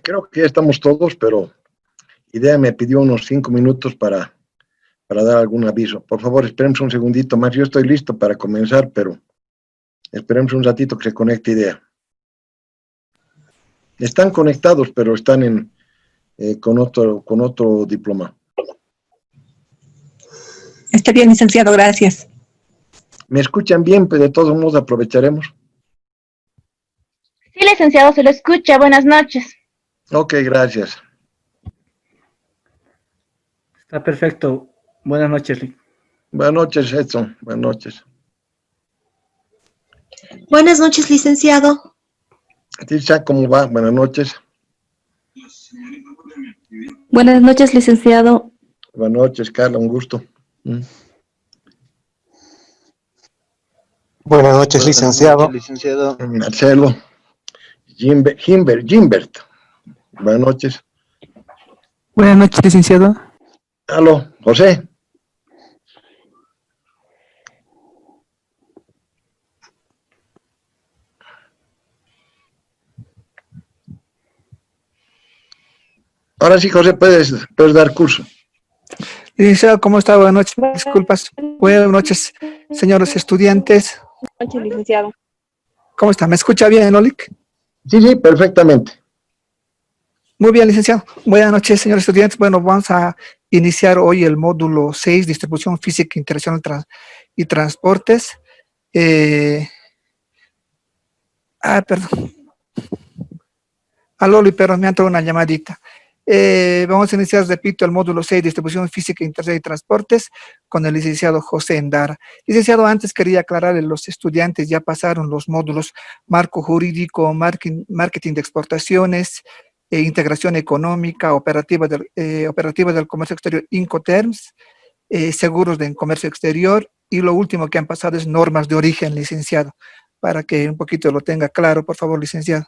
Creo que ya estamos todos, pero Idea me pidió unos 5 minutos para dar algún aviso. Por favor, esperemos un segundito más. Yo estoy listo para comenzar, pero esperemos un ratito que se conecte Idea. Están conectados, pero están con otro diploma. Está bien, licenciado, gracias. ¿Me escuchan bien? Pues de todos modos aprovecharemos. Sí, licenciado, se lo escucha. Buenas noches. Ok, gracias. Está perfecto. Buenas noches, Lee. Buenas noches, Edson. Buenas noches. Buenas noches, licenciado. Tisha, ¿cómo va? Buenas noches. Buenas noches, licenciado. Buenas noches, Carla, un gusto. Buenas noches, licenciado. Marcelo. Gimbert. Buenas noches. Buenas noches, licenciado. Aló, José. Ahora sí, José, puedes dar curso. Licenciado, ¿cómo está? Buenas noches. Disculpas. Buenas noches, señores estudiantes. Buenas noches, licenciado. ¿Cómo está? ¿Me escucha bien, Olic? Sí, perfectamente. Muy bien, licenciado. Buenas noches, señores estudiantes. Bueno, vamos a iniciar hoy el módulo 6, Distribución Física Internacional y Transportes. Perdón. Aló, pero me ha entrado una llamadita. Vamos a iniciar, repito, el módulo 6, Distribución Física Internacional y Transportes, con el licenciado José Endara. Licenciado, antes quería aclarar, los estudiantes ya pasaron los módulos Marco Jurídico, Marketing de Exportaciones, Integración Económica, Operativa del Comercio Exterior, Incoterms, Seguros de Comercio Exterior, y lo último que han pasado es Normas de Origen, licenciado, para que un poquito lo tenga claro, por favor, licenciado.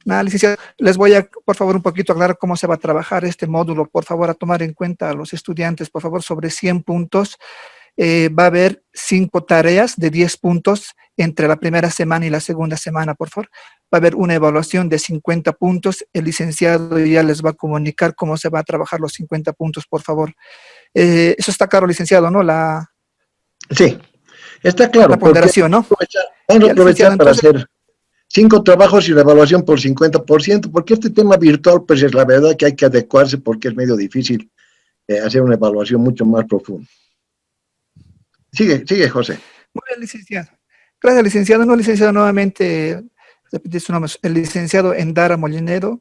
Nada, licenciado, les voy a, por favor, un poquito aclarar cómo se va a trabajar este módulo. Por favor, a tomar en cuenta a los estudiantes, por favor, sobre 100 puntos. Va a haber 5 tareas de 10 puntos entre la primera semana y la segunda semana, por favor. Va a haber una evaluación de 50 puntos. El licenciado ya les va a comunicar cómo se va a trabajar los 50 puntos, por favor. Eso está claro, licenciado, ¿no? Sí, está claro. La ponderación, ¿no? Vamos a aprovechar para hacer 5 trabajos y la evaluación por 50%, porque este tema virtual, pues es la verdad que hay que adecuarse porque es medio difícil hacer una evaluación mucho más profunda. Sigue, José. Muy bien, licenciado. Gracias, licenciado. No, licenciado, nuevamente, repite su nombre, el licenciado Endara Molinero,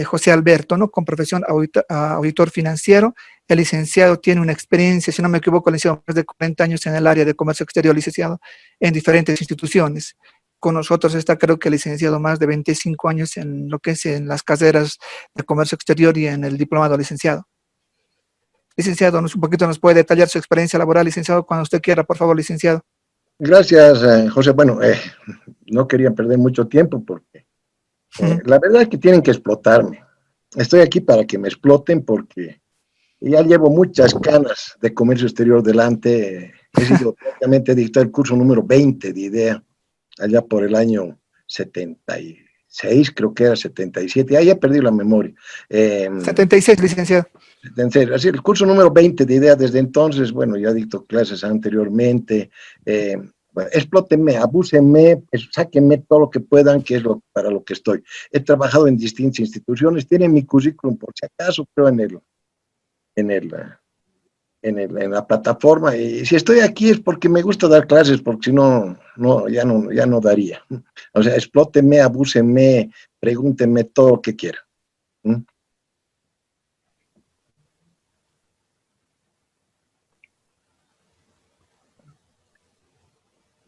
José Alberto, ¿no? Con profesión auditor financiero. El licenciado tiene una experiencia, si no me equivoco, licenciado, más de 40 años en el área de comercio exterior, licenciado, en diferentes instituciones. Con nosotros está, creo que el licenciado, más de 25 años en lo que es en las carreras de comercio exterior y en el diplomado, licenciado. Licenciado, un poquito nos puede detallar su experiencia laboral, licenciado, cuando usted quiera, por favor, licenciado. Gracias, José. Bueno, no quería perder mucho tiempo porque la verdad es que tienen que explotarme. Estoy aquí para que me exploten porque ya llevo muchas canas de comercio exterior delante. He sido prácticamente dictar el curso número 20 de IDEA, allá por el año 76, creo que era 77. Ya perdí la memoria. 76, licenciado. Así, el curso número 20 de IDEA desde entonces, bueno, ya dicto clases anteriormente, bueno, explótenme, abúsenme, sáquenme todo lo que puedan, que es para lo que estoy. He trabajado en distintas instituciones, tienen mi currículum por si acaso, creo en la plataforma, y si estoy aquí es porque me gusta dar clases, porque si no, ya no daría. O sea, explótenme, abúsenme, pregúntenme todo lo que quieran.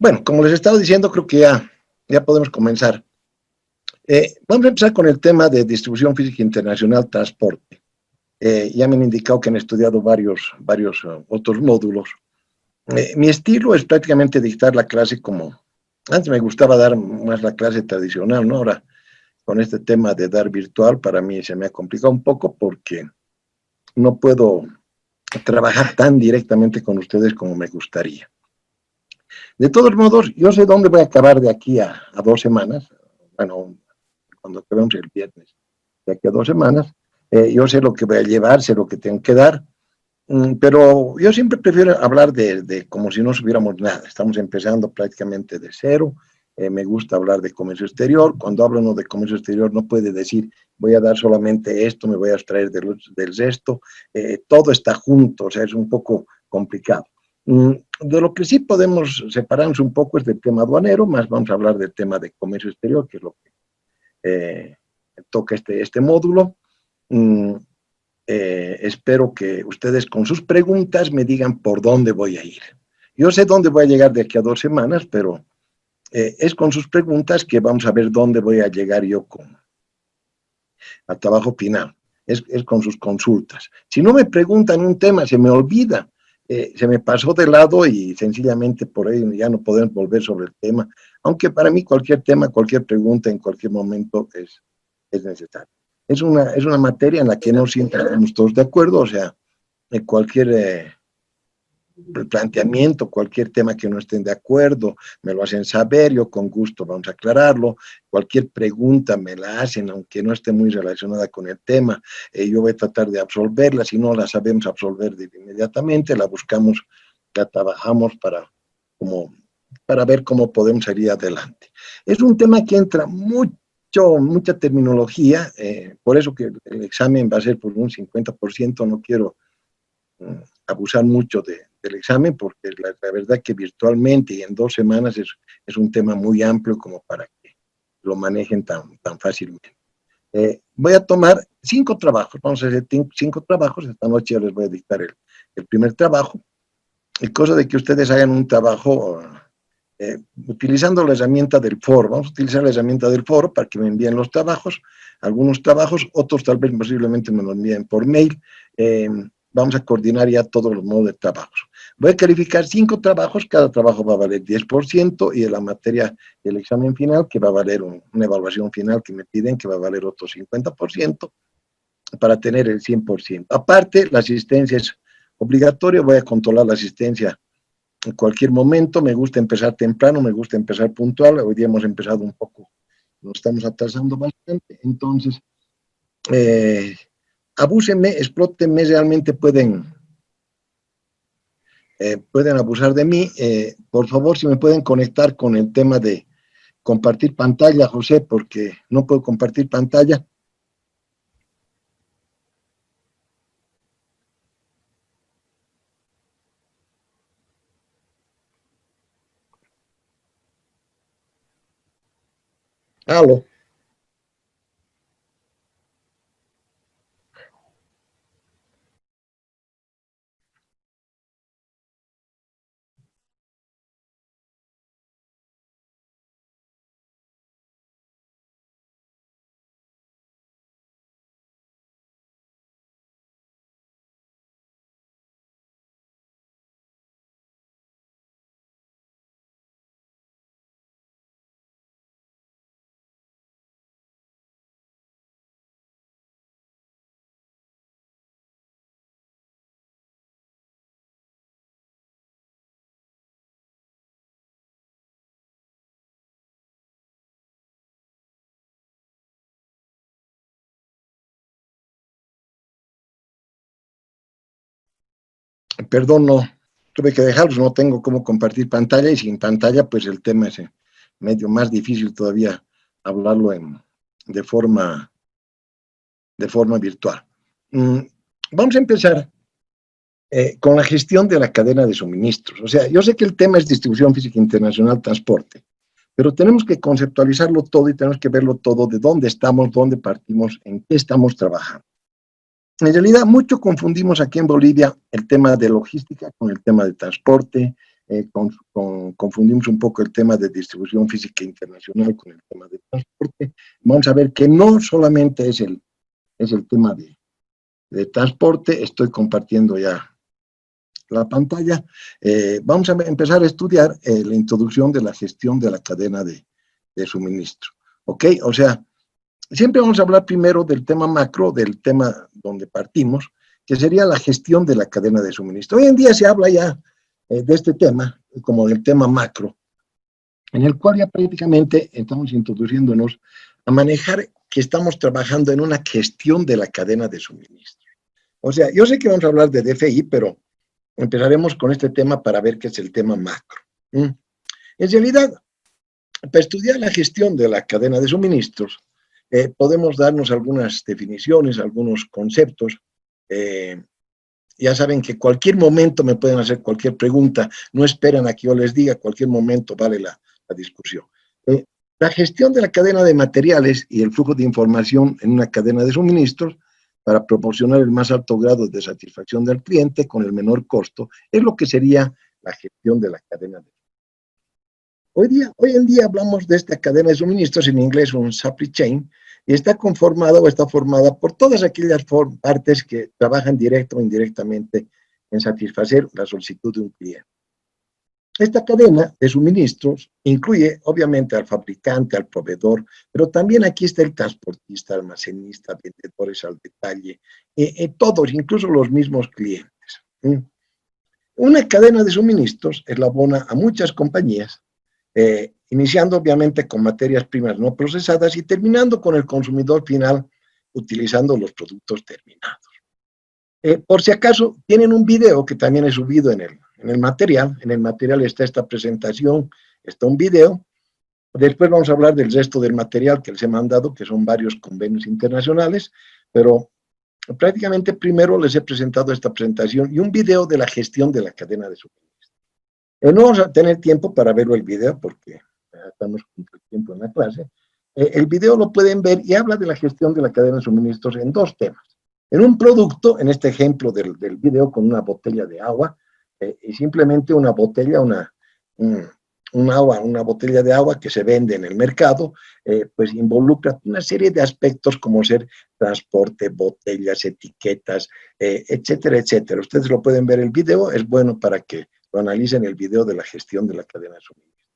Bueno, como les estaba diciendo, creo que ya podemos comenzar. Vamos a empezar con el tema de distribución física internacional, transporte. Ya me han indicado que han estudiado varios otros módulos. Mi estilo es prácticamente dictar la clase como, antes me gustaba dar más la clase tradicional, ¿no? Ahora, con este tema de dar virtual, para mí se me ha complicado un poco porque no puedo trabajar tan directamente con ustedes como me gustaría. De todos modos, yo sé dónde voy a acabar de aquí a 2 semanas, bueno, cuando acabemos el viernes, de aquí a 2 semanas, yo sé lo que voy a llevar, sé lo que tengo que dar, pero yo siempre prefiero hablar de como si no supiéramos nada, estamos empezando prácticamente de cero, me gusta hablar de comercio exterior, cuando hablo uno de comercio exterior no puede decir voy a dar solamente esto, me voy a abstraer del resto, todo está junto, o sea, es un poco complicado. De lo que sí podemos separarnos un poco es del tema aduanero, más vamos a hablar del tema de comercio exterior, que es lo que toca este módulo. Espero que ustedes con sus preguntas me digan por dónde voy a ir. Yo sé dónde voy a llegar de aquí a 2 semanas, pero es con sus preguntas que vamos a ver dónde voy a llegar yo al trabajo final. Es con sus consultas. Si no me preguntan un tema, se me olvida. Se me pasó de lado y sencillamente por ahí ya no podemos volver sobre el tema, aunque para mí cualquier tema, cualquier pregunta en cualquier momento es necesario. Es una materia en la que no siempre estamos todos de acuerdo, o sea, cualquier planteamiento, cualquier tema que no estén de acuerdo, me lo hacen saber, yo con gusto vamos a aclararlo, cualquier pregunta me la hacen, aunque no esté muy relacionada con el tema, yo voy a tratar de absolverla, si no la sabemos absolver inmediatamente, la buscamos, la trabajamos para ver cómo podemos salir adelante. Es un tema que entra mucha terminología, por eso que el examen va a ser por un 50%, no quiero abusar mucho del examen, porque la verdad que virtualmente y en 2 semanas es un tema muy amplio como para que lo manejen tan fácilmente. Voy a tomar 5 trabajos, vamos a hacer 5 trabajos, esta noche yo les voy a dictar el primer trabajo, y cosa de que ustedes hagan un trabajo utilizando la herramienta del foro. Vamos a utilizar la herramienta del foro para que me envíen los trabajos, algunos trabajos, otros tal vez posiblemente me lo envíen por mail. Vamos a coordinar ya todos los modos de trabajos. Voy a calificar 5 trabajos, cada trabajo va a valer 10%, y de la materia del examen final, que va a valer una evaluación final que me piden, que va a valer otro 50%, para tener el 100%. Aparte, la asistencia es obligatoria, voy a controlar la asistencia en cualquier momento, me gusta empezar temprano, me gusta empezar puntual, hoy día hemos empezado un poco, nos estamos atrasando bastante, entonces, abúsenme, explótenme, realmente pueden abusar de mí. Por favor, si me pueden conectar con el tema de compartir pantalla, José, porque no puedo compartir pantalla. Aló. Perdón, no, tuve que dejarlos, no tengo cómo compartir pantalla, y sin pantalla, pues el tema es medio más difícil todavía hablarlo de forma virtual. Vamos a empezar con la gestión de la cadena de suministros. O sea, yo sé que el tema es distribución física internacional, transporte, pero tenemos que conceptualizarlo todo y tenemos que verlo todo, de dónde estamos, dónde partimos, en qué estamos trabajando. En realidad, mucho confundimos aquí en Bolivia el tema de logística con el tema de transporte, confundimos un poco el tema de distribución física internacional con el tema de transporte. Vamos a ver que no solamente es el tema de transporte. Estoy compartiendo ya la pantalla. Vamos a empezar a estudiar la introducción de la gestión de la cadena de suministro. ¿Ok? O sea, siempre vamos a hablar primero del tema macro, del tema donde partimos, que sería la gestión de la cadena de suministro. Hoy en día se habla ya de este tema, como del tema macro, en el cual ya prácticamente estamos introduciéndonos a manejar que estamos trabajando en una gestión de la cadena de suministro. O sea, yo sé que vamos a hablar de DFI, pero empezaremos con este tema para ver qué es el tema macro. En realidad, para estudiar la gestión de la cadena de suministros, podemos darnos algunas definiciones, algunos conceptos. Ya saben que cualquier momento me pueden hacer cualquier pregunta, no esperan a que yo les diga, cualquier momento vale la discusión. La gestión de la cadena de materiales y el flujo de información en una cadena de suministros para proporcionar el más alto grado de satisfacción del cliente con el menor costo, es lo que sería la gestión de la cadena de suministros. Hoy en día hablamos de esta cadena de suministros, en inglés un supply chain, y está conformada o está formada por todas aquellas partes que trabajan directo o indirectamente en satisfacer la solicitud de un cliente. Esta cadena de suministros incluye, obviamente, al fabricante, al proveedor, pero también aquí está el transportista, almacenista, vendedores al detalle, todos, incluso los mismos clientes. Una cadena de suministros eslabona a muchas compañías, iniciando obviamente con materias primas no procesadas y terminando con el consumidor final utilizando los productos terminados. Por si acaso, tienen un video que también he subido en el material está esta presentación, está un video. Después vamos a hablar del resto del material que les he mandado, que son varios convenios internacionales, pero prácticamente primero les he presentado esta presentación y un video de la gestión de la cadena de suministro. No vamos a tener tiempo para verlo el video porque estamos con el tiempo en la clase. El video lo pueden ver y habla de la gestión de la cadena de suministros en dos temas. En un producto, en este ejemplo del video con una botella de agua, y simplemente una botella, una botella de agua que se vende en el mercado, pues involucra una serie de aspectos como ser transporte, botellas, etiquetas, etcétera, etcétera. Ustedes lo pueden ver el video, es bueno para que lo analicen el video de la gestión de la cadena de suministro.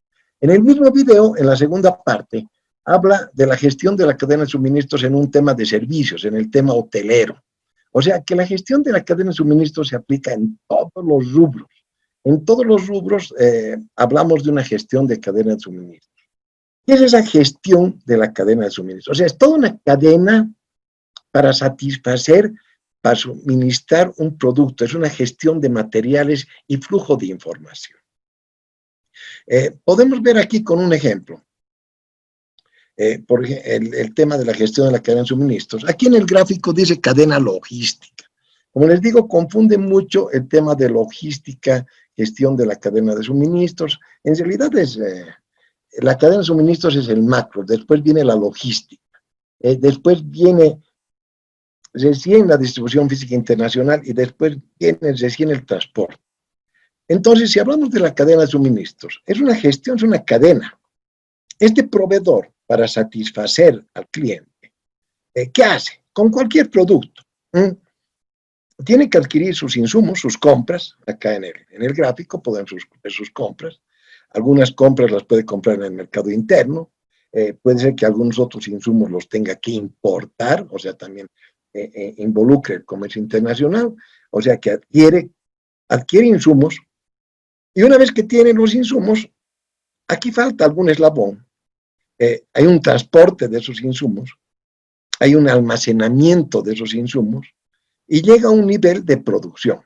En el mismo video, en la segunda parte, habla de la gestión de la cadena de suministros en un tema de servicios, en el tema hotelero. O sea, que la gestión de la cadena de suministros se aplica en todos los rubros. En todos los rubros hablamos de una gestión de cadena de suministros. ¿Qué es esa gestión de la cadena de suministros? O sea, es toda una cadena para satisfacer, para suministrar un producto. Es una gestión de materiales y flujo de información. Podemos ver aquí con un ejemplo. Por el tema de la gestión de la cadena de suministros. Aquí en el gráfico dice cadena logística. Como les digo, confunde mucho el tema de logística, gestión de la cadena de suministros. En realidad la cadena de suministros es el macro, después viene la logística, después viene recién la distribución física internacional y después viene recién el transporte. Entonces, si hablamos de la cadena de suministros, es una gestión, es una cadena. Este proveedor, para satisfacer al cliente, ¿qué hace? Con cualquier producto. Tiene que adquirir sus insumos, sus compras, acá en el gráfico pueden ver sus compras. Algunas compras las puede comprar en el mercado interno, puede ser que algunos otros insumos los tenga que importar, o sea, también involucra el comercio internacional, o sea, que adquiere insumos, y una vez que tiene los insumos, aquí falta algún eslabón. Hay un transporte de esos insumos, hay un almacenamiento de esos insumos y llega a un nivel de producción.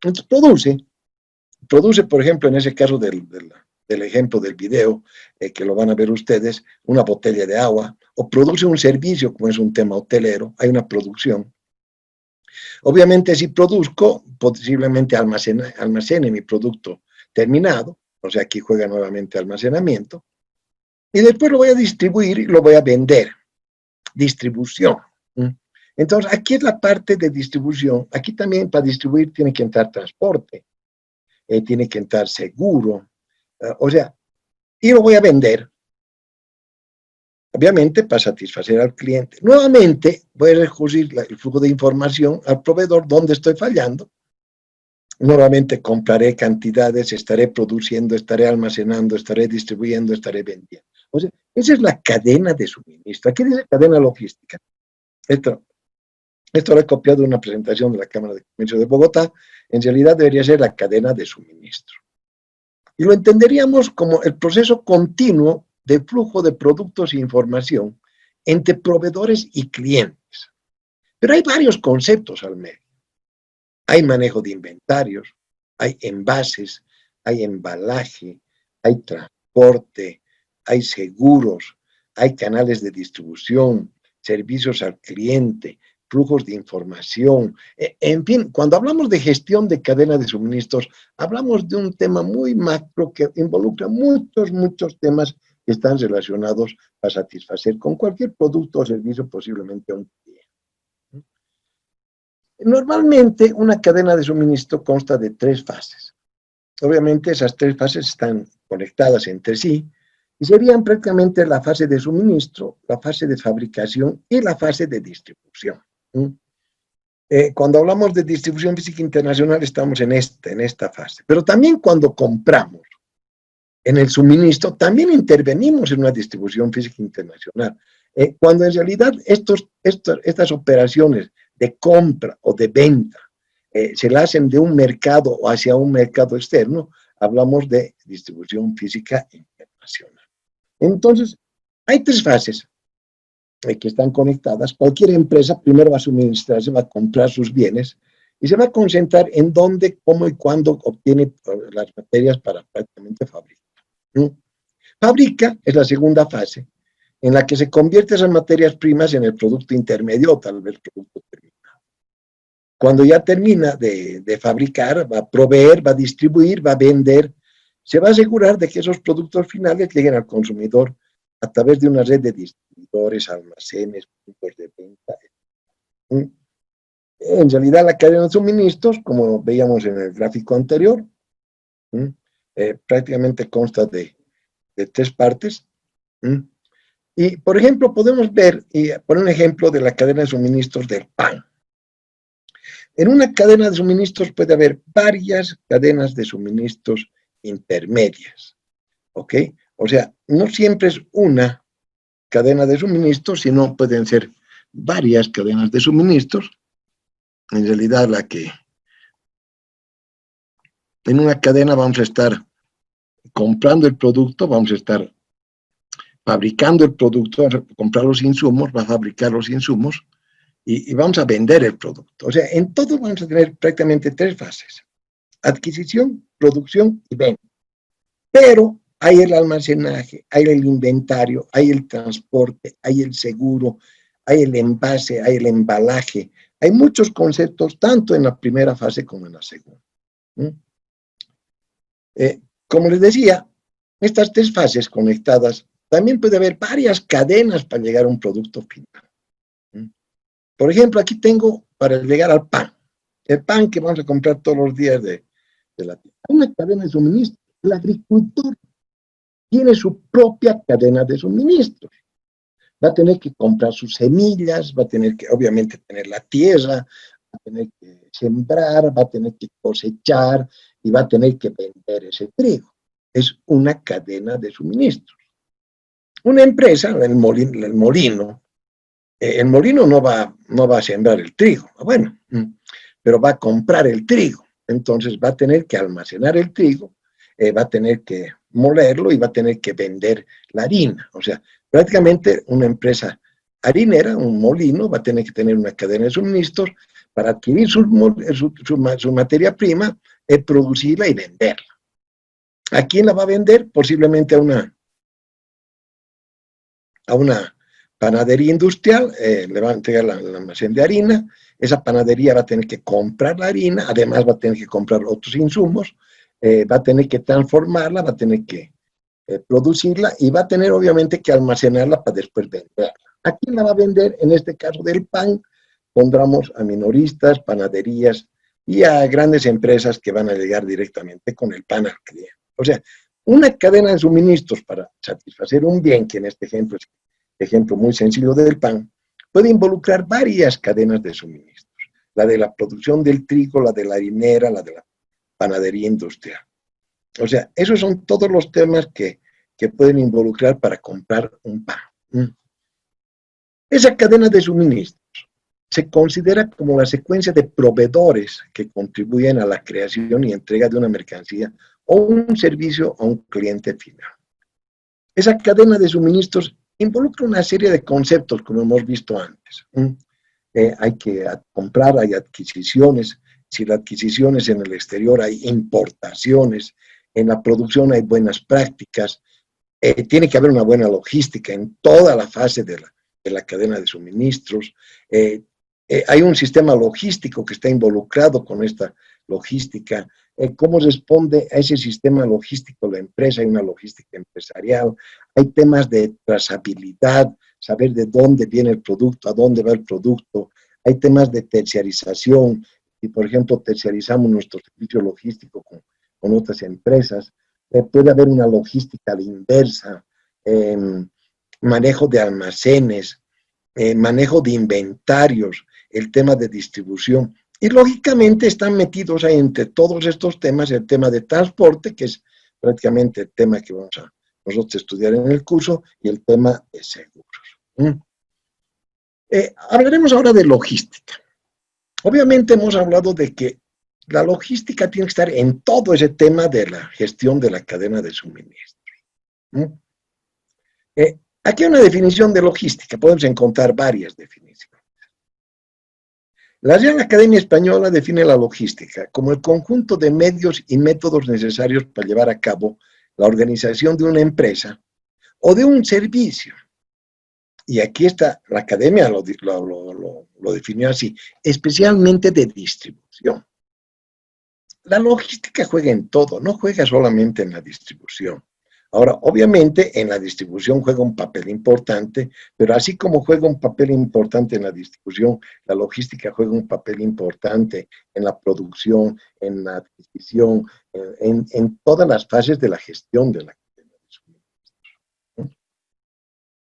Entonces produce, por ejemplo, en ese caso del ejemplo del video, que lo van a ver ustedes, una botella de agua, o produce un servicio, como es un tema hotelero, hay una producción. Obviamente, si produzco, posiblemente almacene mi producto terminado, o sea, aquí juega nuevamente almacenamiento, y después lo voy a distribuir y lo voy a vender. Distribución. Entonces, aquí es la parte de distribución. Aquí también para distribuir tiene que entrar transporte, tiene que entrar seguro, o sea, y lo voy a vender. Obviamente, para satisfacer al cliente. Nuevamente, voy a recurrir el flujo de información al proveedor donde estoy fallando. Nuevamente compraré cantidades, estaré produciendo, estaré almacenando, estaré distribuyendo, estaré vendiendo. O sea, esa es la cadena de suministro. Aquí dice cadena logística. Esto Esto lo he copiado de una presentación de la Cámara de Comercio de Bogotá. En realidad debería ser la cadena de suministro. Y lo entenderíamos como el proceso continuo de flujo de productos e información entre proveedores y clientes. Pero hay varios conceptos al medio. Hay manejo de inventarios, hay envases, hay embalaje, hay transporte, hay seguros, hay canales de distribución, servicios al cliente, flujos de información. En fin, cuando hablamos de gestión de cadena de suministros, hablamos de un tema muy macro que involucra muchos temas que están relacionados para satisfacer con cualquier producto o servicio posiblemente a un cliente. Normalmente, una cadena de suministro consta de 3 fases. Obviamente, esas 3 fases están conectadas entre sí y serían prácticamente la fase de suministro, la fase de fabricación y la fase de distribución. Cuando hablamos de distribución física internacional, estamos en esta fase. Pero también cuando compramos en el suministro, también intervenimos en una distribución física internacional. Cuando en realidad estas operaciones de compra o de venta se la hacen de un mercado o hacia un mercado externo, hablamos de distribución física internacional. Entonces, hay 3 fases que están conectadas. Cualquier empresa primero va a suministrarse, va a comprar sus bienes y se va a concentrar en dónde, cómo y cuándo obtiene las materias para prácticamente fabricar. Fabrica es la segunda fase, en la que se convierte esas materias primas en el producto intermedio o tal vez producto terminado. Cuando ya termina de fabricar, va a proveer, va a distribuir, va a vender, se va a asegurar de que esos productos finales lleguen al consumidor a través de una red de distribuidores, almacenes, puntos de venta. En realidad, la cadena de suministros, como veíamos en el gráfico anterior, prácticamente consta de 3 partes. Y, por ejemplo, podemos ver, y poner un ejemplo de la cadena de suministros del pan. En una cadena de suministros puede haber varias cadenas de suministros intermedias, ¿ok? O sea, no siempre es una cadena de suministros, sino pueden ser varias cadenas de suministros. En realidad, en una cadena vamos a estar comprando el producto, vamos a estar fabricando el producto, vamos a comprar los insumos, va a fabricar los insumos y vamos a vender el producto. O sea, en todo vamos a tener prácticamente 3 fases: adquisición, producción y venta. Pero hay el almacenaje, hay el inventario, hay el transporte, hay el seguro, hay el envase, hay el embalaje. Hay muchos conceptos, tanto en la primera fase como en la segunda. Como les decía, estas 3 fases conectadas, también puede haber varias cadenas para llegar a un producto final. Por ejemplo, aquí tengo para llegar al pan. El pan que vamos a comprar todos los días de la tienda. Hay una cadena de suministro. El agricultor tiene su propia cadena de suministros. Va a tener que comprar sus semillas, va a tener que, obviamente, tener la tierra, va a tener que sembrar, va a tener que cosechar y va a tener que vender ese trigo. Es una cadena de suministros. Una empresa, el molino no va a sembrar el trigo, bueno, pero va a comprar el trigo. Entonces va a tener que almacenar el trigo, va a tener que molerlo y va a tener que vender la harina. O sea, prácticamente una empresa harinera, un molino, va a tener que tener una cadena de suministros para adquirir su materia prima, producirla y venderla. ¿A quién la va a vender? Posiblemente a una panadería industrial, le va a entregar el almacén de harina. Esa panadería va a tener que comprar la harina, además va a tener que comprar otros insumos, va a tener que transformarla, va a tener que producirla y va a tener obviamente que almacenarla para después venderla. ¿A quién la va a vender? En este caso del pan, pondremos a minoristas, panaderías y a grandes empresas que van a llegar directamente con el pan al cliente. O sea, una cadena de suministros para satisfacer un bien, que en este ejemplo es ejemplo muy sencillo del pan, puede involucrar varias cadenas de suministros. La de la producción del trigo, la de la harinera, la de la panadería industrial. O sea, esos son todos los temas que pueden involucrar para comprar un pan. Esa cadena de suministros se considera como la secuencia de proveedores que contribuyen a la creación y entrega de una mercancía o un servicio a un cliente final. Esa cadena de suministros involucra una serie de conceptos, como hemos visto antes. Hay que comprar, hay adquisiciones. Si la adquisición es en el exterior, hay importaciones. En la producción hay buenas prácticas. Tiene que haber una buena logística en toda la fase de la cadena de suministros. Hay un sistema logístico que está involucrado con esta logística. ¿Cómo responde a ese sistema logístico la empresa? Hay una logística empresarial. Hay temas de trazabilidad, saber de dónde viene el producto, a dónde va el producto. Hay temas de terciarización. Si, por ejemplo, terciarizamos nuestro servicio logístico con otras empresas, puede haber una logística a la inversa, manejo de almacenes, manejo de inventarios, el tema de distribución. Y lógicamente están metidos ahí entre todos estos temas el tema de transporte, que es prácticamente el tema que vamos a nosotros estudiar en el curso, y el tema de seguros. Hablaremos ahora de logística. Obviamente hemos hablado de que la logística tiene que estar en todo ese tema de la gestión de la cadena de suministros. Aquí hay una definición de logística, podemos encontrar varias definiciones. La Real Academia Española define la logística como el conjunto de medios y métodos necesarios para llevar a cabo la organización de una empresa o de un servicio. Y aquí está, la Academia lo definió así, especialmente de distribución. La logística juega en todo, no juega solamente en la distribución. Ahora, obviamente, en la distribución juega un papel importante, pero así como juega un papel importante en la distribución, la logística juega un papel importante en la producción, en la adquisición, en todas las fases de la gestión de la cadena de suministros.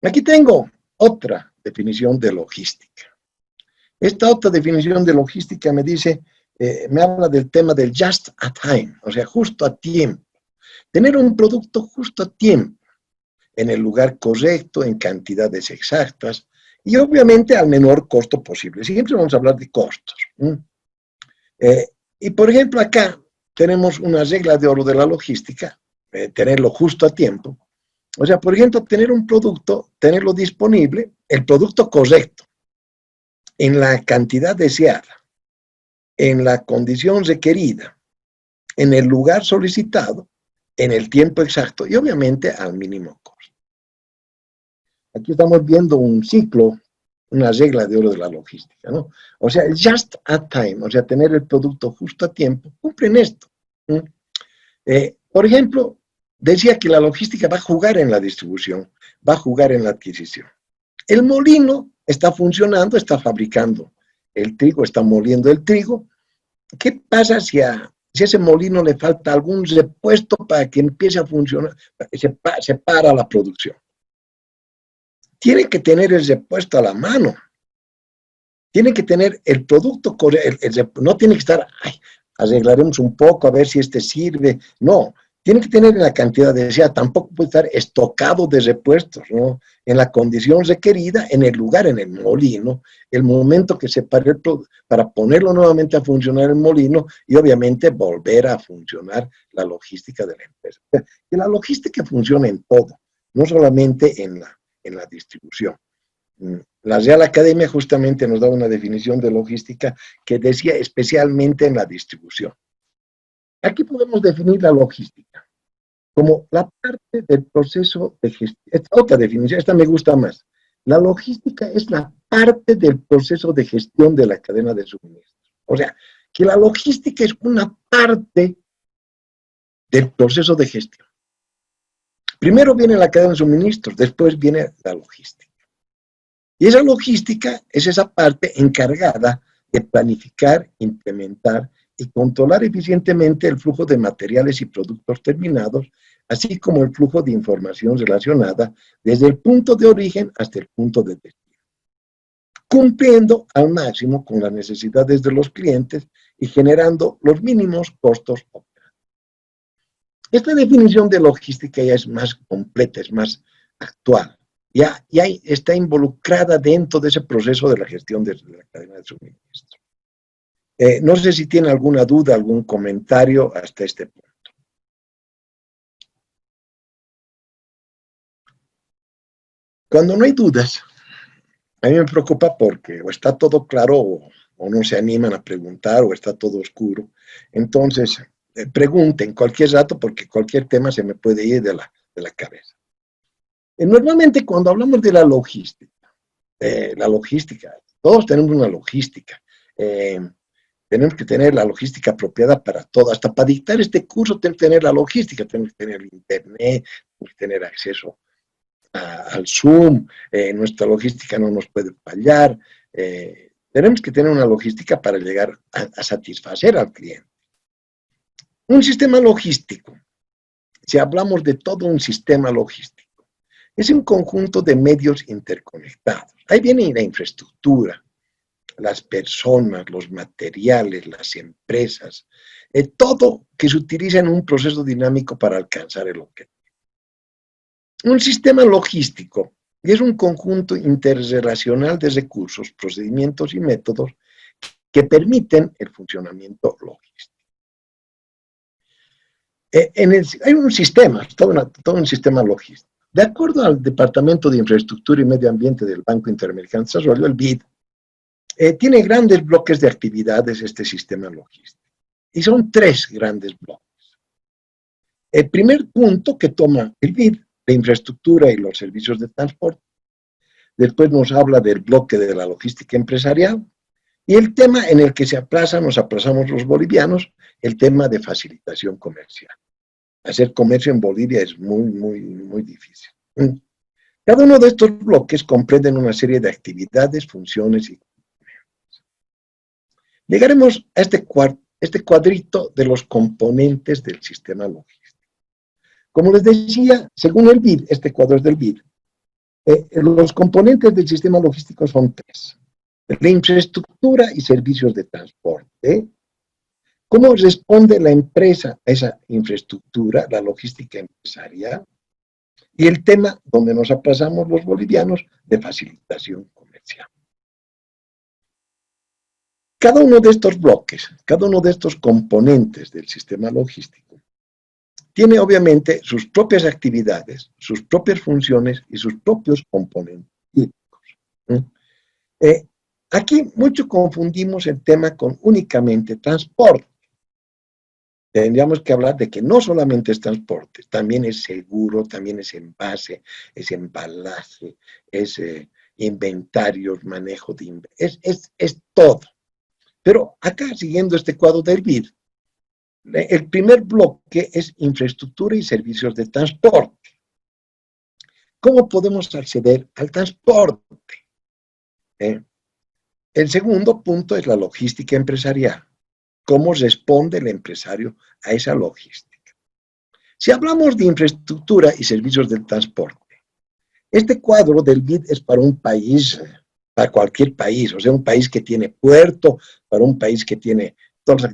Aquí tengo otra definición de logística. Esta otra definición de logística me dice, me habla del tema del just a time, o sea, justo a tiempo. Tener un producto justo a tiempo, en el lugar correcto, en cantidades exactas, y obviamente al menor costo posible. Siempre vamos a hablar de costos. Y por ejemplo, acá tenemos una regla de oro de la logística, tenerlo justo a tiempo. O sea, por ejemplo, tener un producto, tenerlo disponible, el producto correcto, en la cantidad deseada, en la condición requerida, en el lugar solicitado, en el tiempo exacto y obviamente al mínimo costo. Aquí estamos viendo un ciclo, una regla de oro de la logística, ¿no? O sea, el just at time, o sea, tener el producto justo a tiempo, cumplen esto. Por ejemplo, decía que la logística va a jugar en la distribución, va a jugar en la adquisición. El molino está funcionando, está fabricando el trigo, está moliendo el trigo. ¿Qué pasa si a ese molino le falta algún repuesto para que empiece a funcionar? Se para la producción. Tiene que tener el repuesto a la mano. Tiene que tener el producto correcto. No tiene que estar, arreglaremos un poco a ver si este sirve. No, tiene que tener en la cantidad deseada. Tampoco puede estar estocado de repuestos, ¿no? En la condición requerida, en el lugar, en el molino, el momento que se pare el producto, para ponerlo nuevamente a funcionar el molino y obviamente volver a funcionar la logística de la empresa. O sea, que la logística funciona en todo, no solamente en la distribución. La Real Academia justamente nos da una definición de logística que decía especialmente en la distribución. Aquí podemos definir la logística como la parte del proceso de gestión. Esta otra definición, esta me gusta más. La logística es la parte del proceso de gestión de la cadena de suministros. O sea, que la logística es una parte del proceso de gestión. Primero viene la cadena de suministros, después viene la logística. Y esa logística es esa parte encargada de planificar, implementar y controlar eficientemente el flujo de materiales y productos terminados, así como el flujo de información relacionada desde el punto de origen hasta el punto de destino, cumpliendo al máximo con las necesidades de los clientes y generando los mínimos costos operativos. Esta definición de logística ya es más completa, es más actual. ya está involucrada dentro de ese proceso de la gestión de la cadena de suministro. No sé si tiene alguna duda, algún comentario hasta este punto. Cuando no hay dudas, a mí me preocupa porque o está todo claro o no se animan a preguntar o está todo oscuro. Entonces, pregunten cualquier rato porque cualquier tema se me puede ir de la cabeza. Normalmente cuando hablamos de la logística, todos tenemos una logística. Tenemos que tener la logística apropiada para todo. Hasta para dictar este curso tenemos que tener la logística, tenemos que tener el internet, tenemos que tener acceso al Zoom, nuestra logística no nos puede fallar. Tenemos que tener una logística para llegar a satisfacer al cliente. Un sistema logístico, si hablamos de todo un sistema logístico, es un conjunto de medios interconectados. Ahí viene la infraestructura, las personas, los materiales, las empresas, todo que se utiliza en un proceso dinámico para alcanzar el objetivo. Un sistema logístico es un conjunto interrelacional de recursos, procedimientos y métodos que permiten el funcionamiento logístico. Hay un sistema, todo un sistema logístico. De acuerdo al Departamento de Infraestructura y Medio Ambiente del Banco Interamericano de Desarrollo, el BID, tiene grandes bloques de actividades este sistema logístico. Y son 3 grandes bloques. El primer punto que toma el BID, la infraestructura y los servicios de transporte. Después nos habla del bloque de la logística empresarial. Y el tema en el que nos aplazamos los bolivianos, el tema de facilitación comercial. Hacer comercio en Bolivia es muy difícil. Cada uno de estos bloques comprenden una serie de actividades, funciones y componentes. Llegaremos a este cuadrito de los componentes del sistema logístico. Como les decía, según el BID, este cuadro es del BID, los componentes del sistema logístico son 3. La infraestructura y servicios de transporte. ¿Cómo responde la empresa a esa infraestructura, la logística empresarial? Y el tema donde nos aplazamos los bolivianos de facilitación comercial. Cada uno de estos bloques, cada uno de estos componentes del sistema logístico, tiene obviamente sus propias actividades, sus propias funciones y sus propios componentes típicos. Aquí mucho confundimos el tema con únicamente transporte. Tendríamos que hablar de que no solamente es transporte, también es seguro, también es envase, es embalaje, es inventarios, manejo de inventarios, es todo. Pero acá, siguiendo este cuadro del BID, el primer bloque es infraestructura y servicios de transporte. ¿Cómo podemos acceder al transporte? El segundo punto es la logística empresarial. ¿Cómo responde el empresario a esa logística? Si hablamos de infraestructura y servicios del transporte, este cuadro del BID es para un país, para cualquier país, o sea, un país que tiene puerto, para un país que tiene...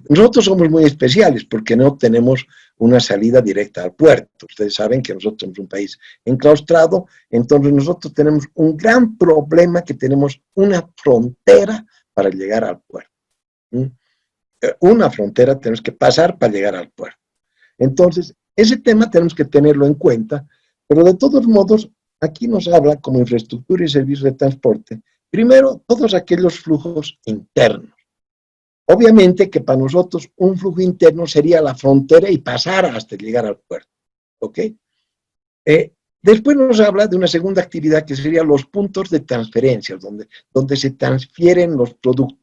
Nosotros somos muy especiales porque no tenemos una salida directa al puerto. Ustedes saben que nosotros somos un país enclaustrado, entonces nosotros tenemos un gran problema que tenemos una frontera para llegar al puerto. Una frontera tenemos que pasar para llegar al puerto. Entonces, ese tema tenemos que tenerlo en cuenta, pero de todos modos, aquí nos habla como infraestructura y servicios de transporte, primero, todos aquellos flujos internos. Obviamente que para nosotros un flujo interno sería la frontera y pasar hasta llegar al puerto. ¿Ok? Después nos habla de una segunda actividad que sería los puntos de transferencia, donde se transfieren los productos.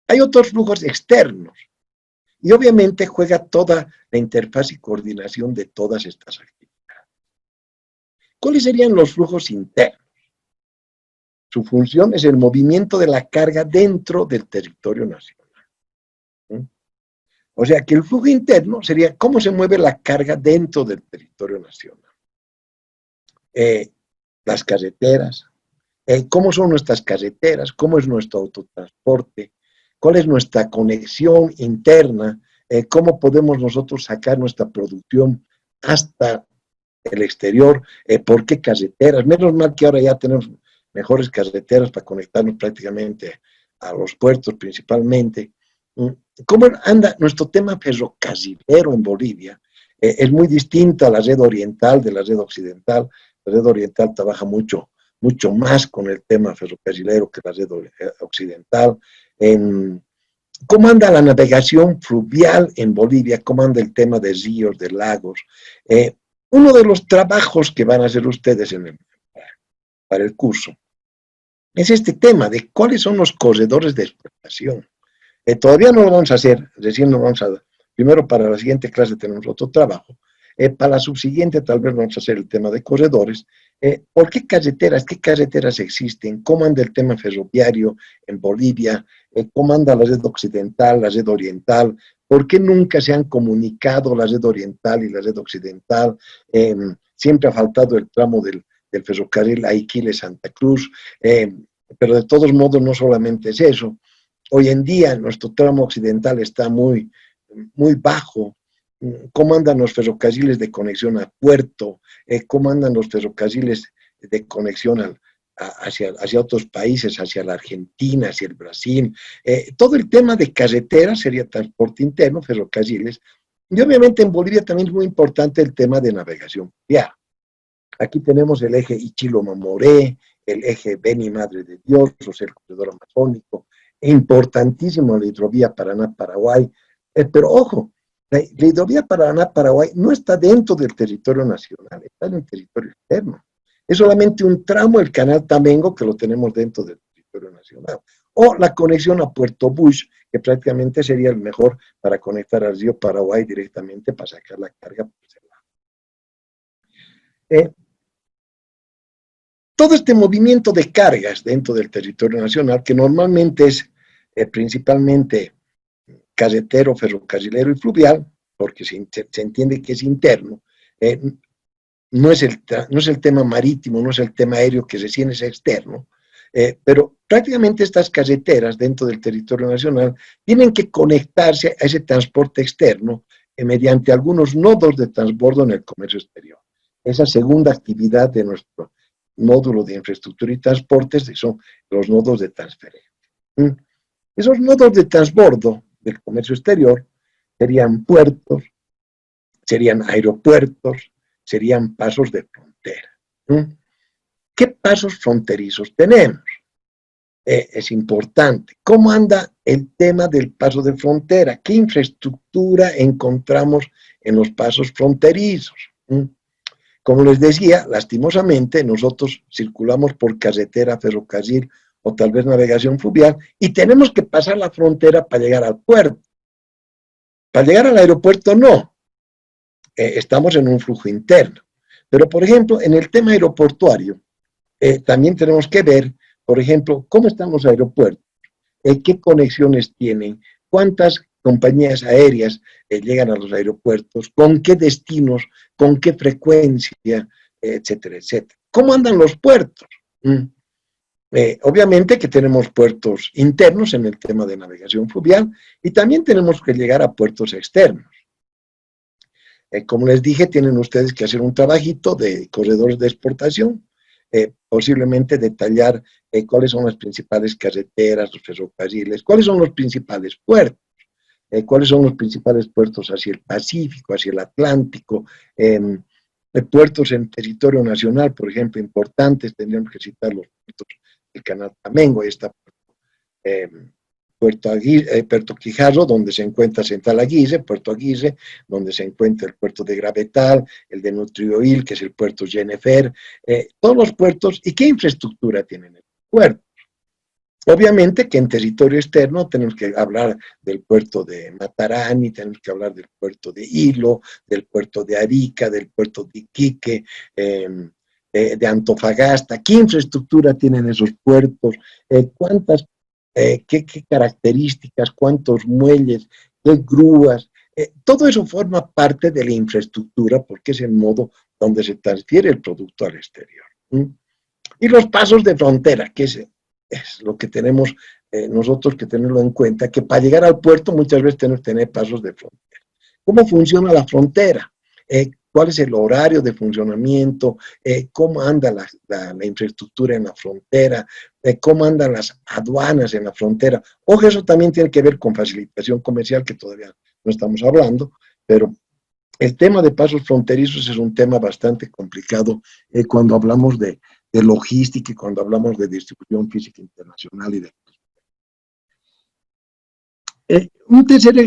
Hay otros flujos externos y obviamente juega toda la interfaz y coordinación de todas estas actividades. ¿Cuáles serían los flujos internos? Su función es el movimiento de la carga dentro del territorio nacional. O sea que el flujo interno sería cómo se mueve la carga dentro del territorio nacional. Las carreteras, cómo son nuestras carreteras, cómo es nuestro autotransporte, cuál es nuestra conexión interna, cómo podemos nosotros sacar nuestra producción hasta el exterior, ¿por qué carreteras? Menos mal que ahora ya tenemos mejores carreteras para conectarnos prácticamente a los puertos principalmente. ¿Cómo anda nuestro tema ferrocarrilero en Bolivia? Es muy distinto a la red oriental de la red occidental. La red oriental trabaja mucho más con el tema ferrocarrilero que la red occidental. ¿Cómo anda la navegación fluvial en Bolivia? ¿Cómo anda el tema de ríos, de lagos? Uno de los trabajos que van a hacer ustedes para el curso es este tema de cuáles son los corredores de exportación. Todavía no lo vamos a hacer, recién lo vamos a dar. Primero, para la siguiente clase tenemos otro trabajo. Para la subsiguiente tal vez vamos a hacer el tema de corredores. ¿Por qué carreteras existen? ¿Cómo anda el tema ferroviario en Bolivia? ¿Cómo anda la red occidental, la red oriental? ¿Por qué nunca se han comunicado la red oriental y la red occidental? Siempre ha faltado el tramo del ferrocarril Aiquile-Santa Cruz, pero de todos modos no solamente es eso. Hoy en día nuestro tramo occidental está muy bajo. ¿Cómo andan los ferrocarriles de conexión a puerto? ¿Cómo andan los ferrocarriles de conexión hacia otros países, hacia la Argentina, hacia el Brasil? Todo el tema de carreteras sería transporte interno, ferrocarriles. Y obviamente en Bolivia también es muy importante el tema de navegación fluvial. Aquí tenemos el eje Ichilo-Mamoré, el eje Beni Madre de Dios, o sea, el corredor amazónico. Importantísimo la hidrovía Paraná-Paraguay. Pero ojo, la hidrovía Paraná-Paraguay no está dentro del territorio nacional, está en el territorio externo. Es solamente un tramo del canal Tamengo que lo tenemos dentro del territorio nacional. O la conexión a Puerto Bush, que prácticamente sería el mejor para conectar al río Paraguay directamente para sacar la carga por ese lado. Todo este movimiento de cargas dentro del territorio nacional, que normalmente es principalmente carretero, ferrocarrilero y fluvial, porque se entiende que es interno, no es el tema marítimo, no es el tema aéreo que recién es externo, pero prácticamente estas carreteras dentro del territorio nacional tienen que conectarse a ese transporte externo mediante algunos nodos de transbordo en el comercio exterior. Esa segunda actividad de nuestro módulo de infraestructura y transportes son los nodos de transferencia. Esos nodos de transbordo del comercio exterior serían puertos, serían aeropuertos, serían pasos de frontera. ¿Qué pasos fronterizos tenemos? Es importante. ¿Cómo anda el tema del paso de frontera? ¿Qué infraestructura encontramos en los pasos fronterizos? Como les decía, lastimosamente nosotros circulamos por carretera, ferrocarril o tal vez navegación fluvial y tenemos que pasar la frontera para llegar al puerto. Para llegar al aeropuerto no. Estamos en un flujo interno. Pero, por ejemplo, en el tema aeroportuario, también tenemos que ver, por ejemplo, cómo están los aeropuertos, qué conexiones tienen, cuántas compañías aéreas llegan a los aeropuertos, con qué destinos, con qué frecuencia, etcétera, etcétera. ¿Cómo andan los puertos? Obviamente que tenemos puertos internos en el tema de navegación fluvial y también tenemos que llegar a puertos externos. Como les dije, tienen ustedes que hacer un trabajito de corredores de exportación, posiblemente detallar cuáles son las principales carreteras, los ferrocarriles, cuáles son los principales puertos, cuáles son los principales puertos hacia el Pacífico, hacia el Atlántico, puertos en territorio nacional, por ejemplo, importantes, tendríamos que citar los puertos del canal Tamengo, ahí está Puerto Quijarro, donde se encuentra Central Aguirre, Puerto Aguirre, donde se encuentra el puerto de Gravetal, el de Nutrioil, que es el puerto Jennefer, todos los puertos. ¿Y qué infraestructura tienen el puerto? Obviamente que en territorio externo tenemos que hablar del puerto de Matarani, tenemos que hablar del puerto de Hilo, del puerto de Arica, del puerto de Iquique, de Antofagasta. ¿Qué infraestructura tienen esos puertos? ¿Qué características? ¿Cuántos muelles? ¿Qué grúas? Todo eso forma parte de la infraestructura porque es el modo donde se transfiere el producto al exterior. Y los pasos de frontera, que es lo que tenemos nosotros que tenerlo en cuenta, que para llegar al puerto muchas veces tenemos que tener pasos de frontera. ¿Cómo funciona la frontera? cuál es el horario de funcionamiento, cómo anda la infraestructura en la frontera, cómo andan las aduanas en la frontera. Ojo, eso también tiene que ver con facilitación comercial, que todavía no estamos hablando, pero el tema de pasos fronterizos es un tema bastante complicado cuando hablamos de logística y cuando hablamos de distribución física internacional y de... una tercera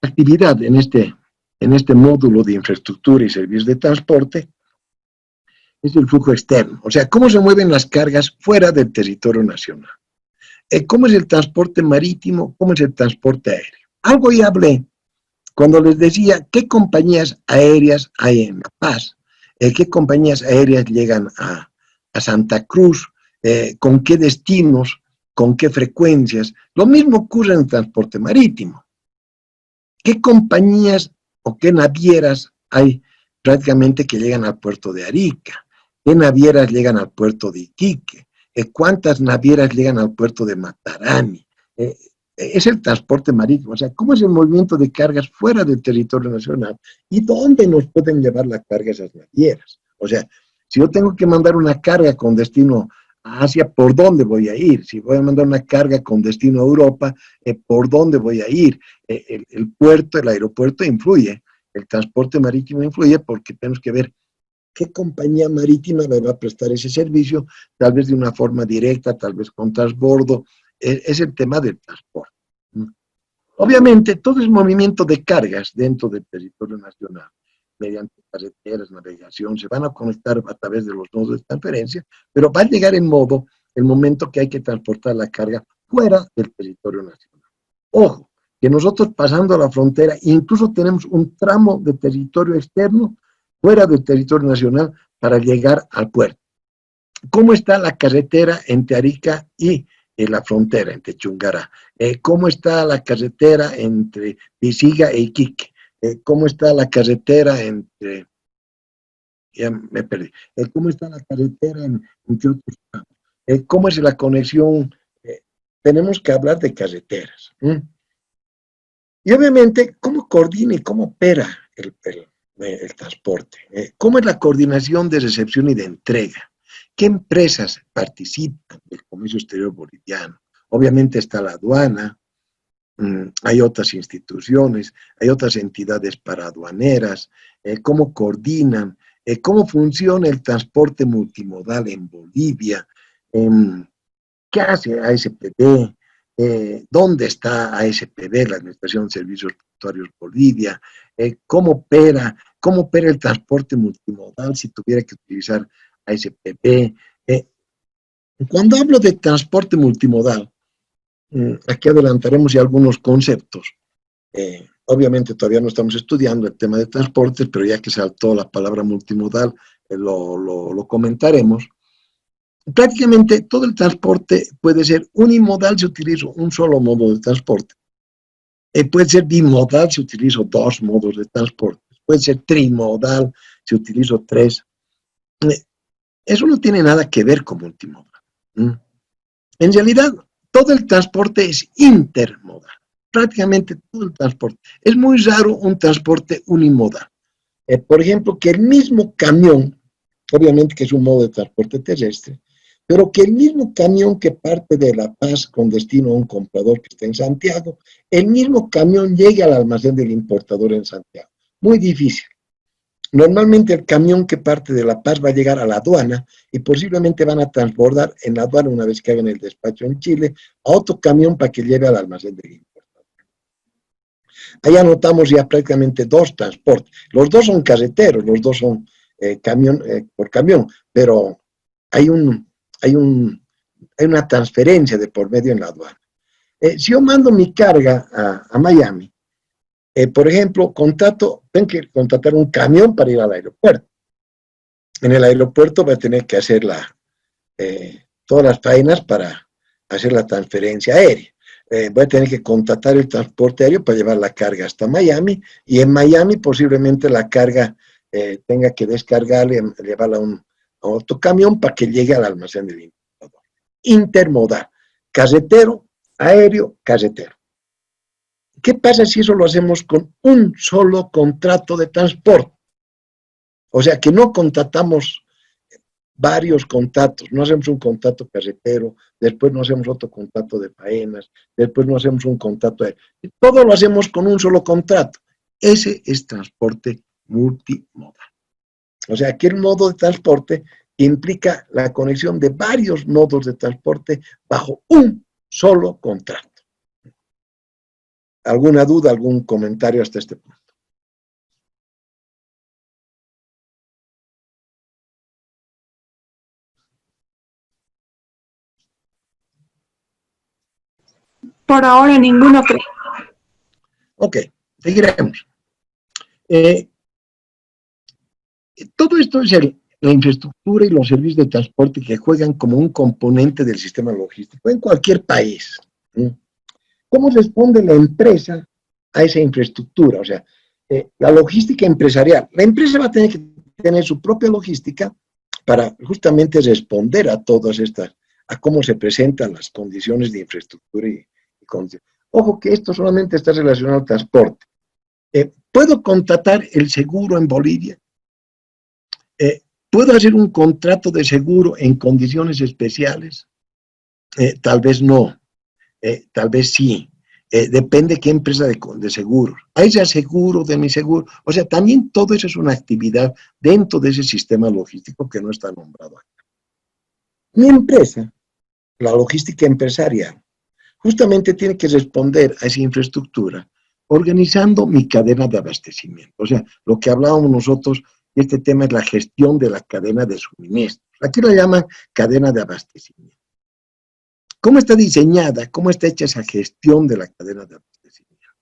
actividad en este módulo de infraestructura y servicios de transporte es el flujo externo, o sea, cómo se mueven las cargas fuera del territorio nacional. ¿Cómo es el transporte marítimo? ¿Cómo es el transporte aéreo? Algo ya hablé cuando les decía qué compañías aéreas hay en La Paz, qué compañías aéreas llegan a Santa Cruz, con qué destinos, con qué frecuencias. Lo mismo ocurre en el transporte marítimo. ¿Qué compañías o qué navieras hay prácticamente que llegan al puerto de Arica? ¿Qué navieras llegan al puerto de Iquique? ¿Cuántas navieras llegan al puerto de Matarani? Es el transporte marítimo, o sea, ¿cómo es el movimiento de cargas fuera del territorio nacional? ¿Y dónde nos pueden llevar la carga esas navieras? O sea, si yo tengo que mandar una carga con destino a Asia, ¿por dónde voy a ir? Si voy a mandar una carga con destino a Europa, ¿por dónde voy a ir? El puerto, el aeropuerto influye, el transporte marítimo influye porque tenemos que ver qué compañía marítima me va a prestar ese servicio, tal vez de una forma directa, tal vez con transbordo. Es el tema del transporte. Obviamente, todo el movimiento de cargas dentro del territorio nacional, mediante carreteras, navegación, se van a conectar a través de los nodos de transferencia, pero va a llegar el momento que hay que transportar la carga fuera del territorio nacional. Ojo, que nosotros pasando la frontera, incluso tenemos un tramo de territorio externo fuera del territorio nacional para llegar al puerto. ¿Cómo está la carretera entre Arica y la frontera, entre Chungará? ¿Cómo está la carretera entre Pisiga e Iquique? ¿Cómo está la carretera entre... Ya me perdí. ¿Cómo está la carretera entre otros campos? ¿Cómo es la conexión? Tenemos que hablar de carreteras. Y obviamente, ¿cómo coordina y cómo opera el transporte? ¿Cómo es la coordinación de recepción y de entrega? ¿Qué empresas participan del comercio exterior boliviano? Obviamente está la aduana, hay otras instituciones, hay otras entidades paraduaneras, cómo coordinan, cómo funciona el transporte multimodal en Bolivia, qué hace ASPB, dónde está ASPB, la Administración de Servicios Portuarios Bolivia, cómo opera el transporte multimodal si tuviera que utilizar ASPB. Cuando hablo de transporte multimodal, aquí adelantaremos ya algunos conceptos. Obviamente todavía no estamos estudiando el tema de transportes, pero ya que saltó la palabra multimodal, lo comentaremos. Prácticamente todo el transporte puede ser unimodal si utilizo un solo modo de transporte. Puede ser bimodal si utilizo dos modos de transporte. Puede ser trimodal si utilizo tres. Eso no tiene nada que ver con multimodal. En realidad, todo el transporte es intermodal. Prácticamente todo el transporte. Es muy raro un transporte unimodal. Por ejemplo, que el mismo camión, obviamente que es un modo de transporte terrestre, pero que el mismo camión que parte de La Paz con destino a un comprador que está en Santiago, el mismo camión llegue al almacén del importador en Santiago. Muy difícil. Normalmente el camión que parte de La Paz va a llegar a la aduana y posiblemente van a transbordar en la aduana una vez que hagan el despacho en Chile a otro camión para que lleve al almacén del importador. Allá notamos ya prácticamente dos transportes. Los dos son carreteros, los dos son camión por camión, pero hay una transferencia de por medio en la aduana. Si yo mando mi carga a Miami, por ejemplo, tengo que contratar un camión para ir al aeropuerto. En el aeropuerto voy a tener que hacer todas las faenas para hacer la transferencia aérea. Voy a tener que contratar el transporte aéreo para llevar la carga hasta Miami, y en Miami posiblemente la carga tenga que descargarla y llevarla a otro camión para que llegue al almacén del importador. Intermodal, carretero, aéreo, carretero. ¿Qué pasa si eso lo hacemos con un solo contrato de transporte? O sea, que no contratamos varios contratos, no hacemos un contrato carretero, después no hacemos otro contrato de faenas, después no hacemos un contrato de... Todo lo hacemos con un solo contrato. Ese es transporte multimodal. O sea, que el modo de transporte implica la conexión de varios nodos de transporte bajo un solo contrato. ¿Alguna duda, algún comentario hasta este punto? Por ahora ninguno cree. Ok, seguiremos. Todo esto es la infraestructura y los servicios de transporte que juegan como un componente del sistema logístico en cualquier país. ¿Cómo responde la empresa a esa infraestructura? O sea, la logística empresarial. La empresa va a tener que tener su propia logística para justamente responder a todas estas, a cómo se presentan las condiciones de infraestructura y condiciones. Ojo que esto solamente está relacionado al transporte. ¿Puedo contratar el seguro en Bolivia? ¿Puedo hacer un contrato de seguro en condiciones especiales? Tal vez no, tal vez sí. Depende qué empresa de seguros. ¿Hay ya seguro de mi seguro? O sea, también todo eso es una actividad dentro de ese sistema logístico que no está nombrado acá. Mi empresa, la logística empresarial, justamente tiene que responder a esa infraestructura organizando mi cadena de abastecimiento. O sea, lo que hablábamos nosotros, este tema es la gestión de la cadena de suministros. Aquí la llaman cadena de abastecimiento. ¿Cómo está diseñada? ¿Cómo está hecha esa gestión de la cadena de abastecimiento?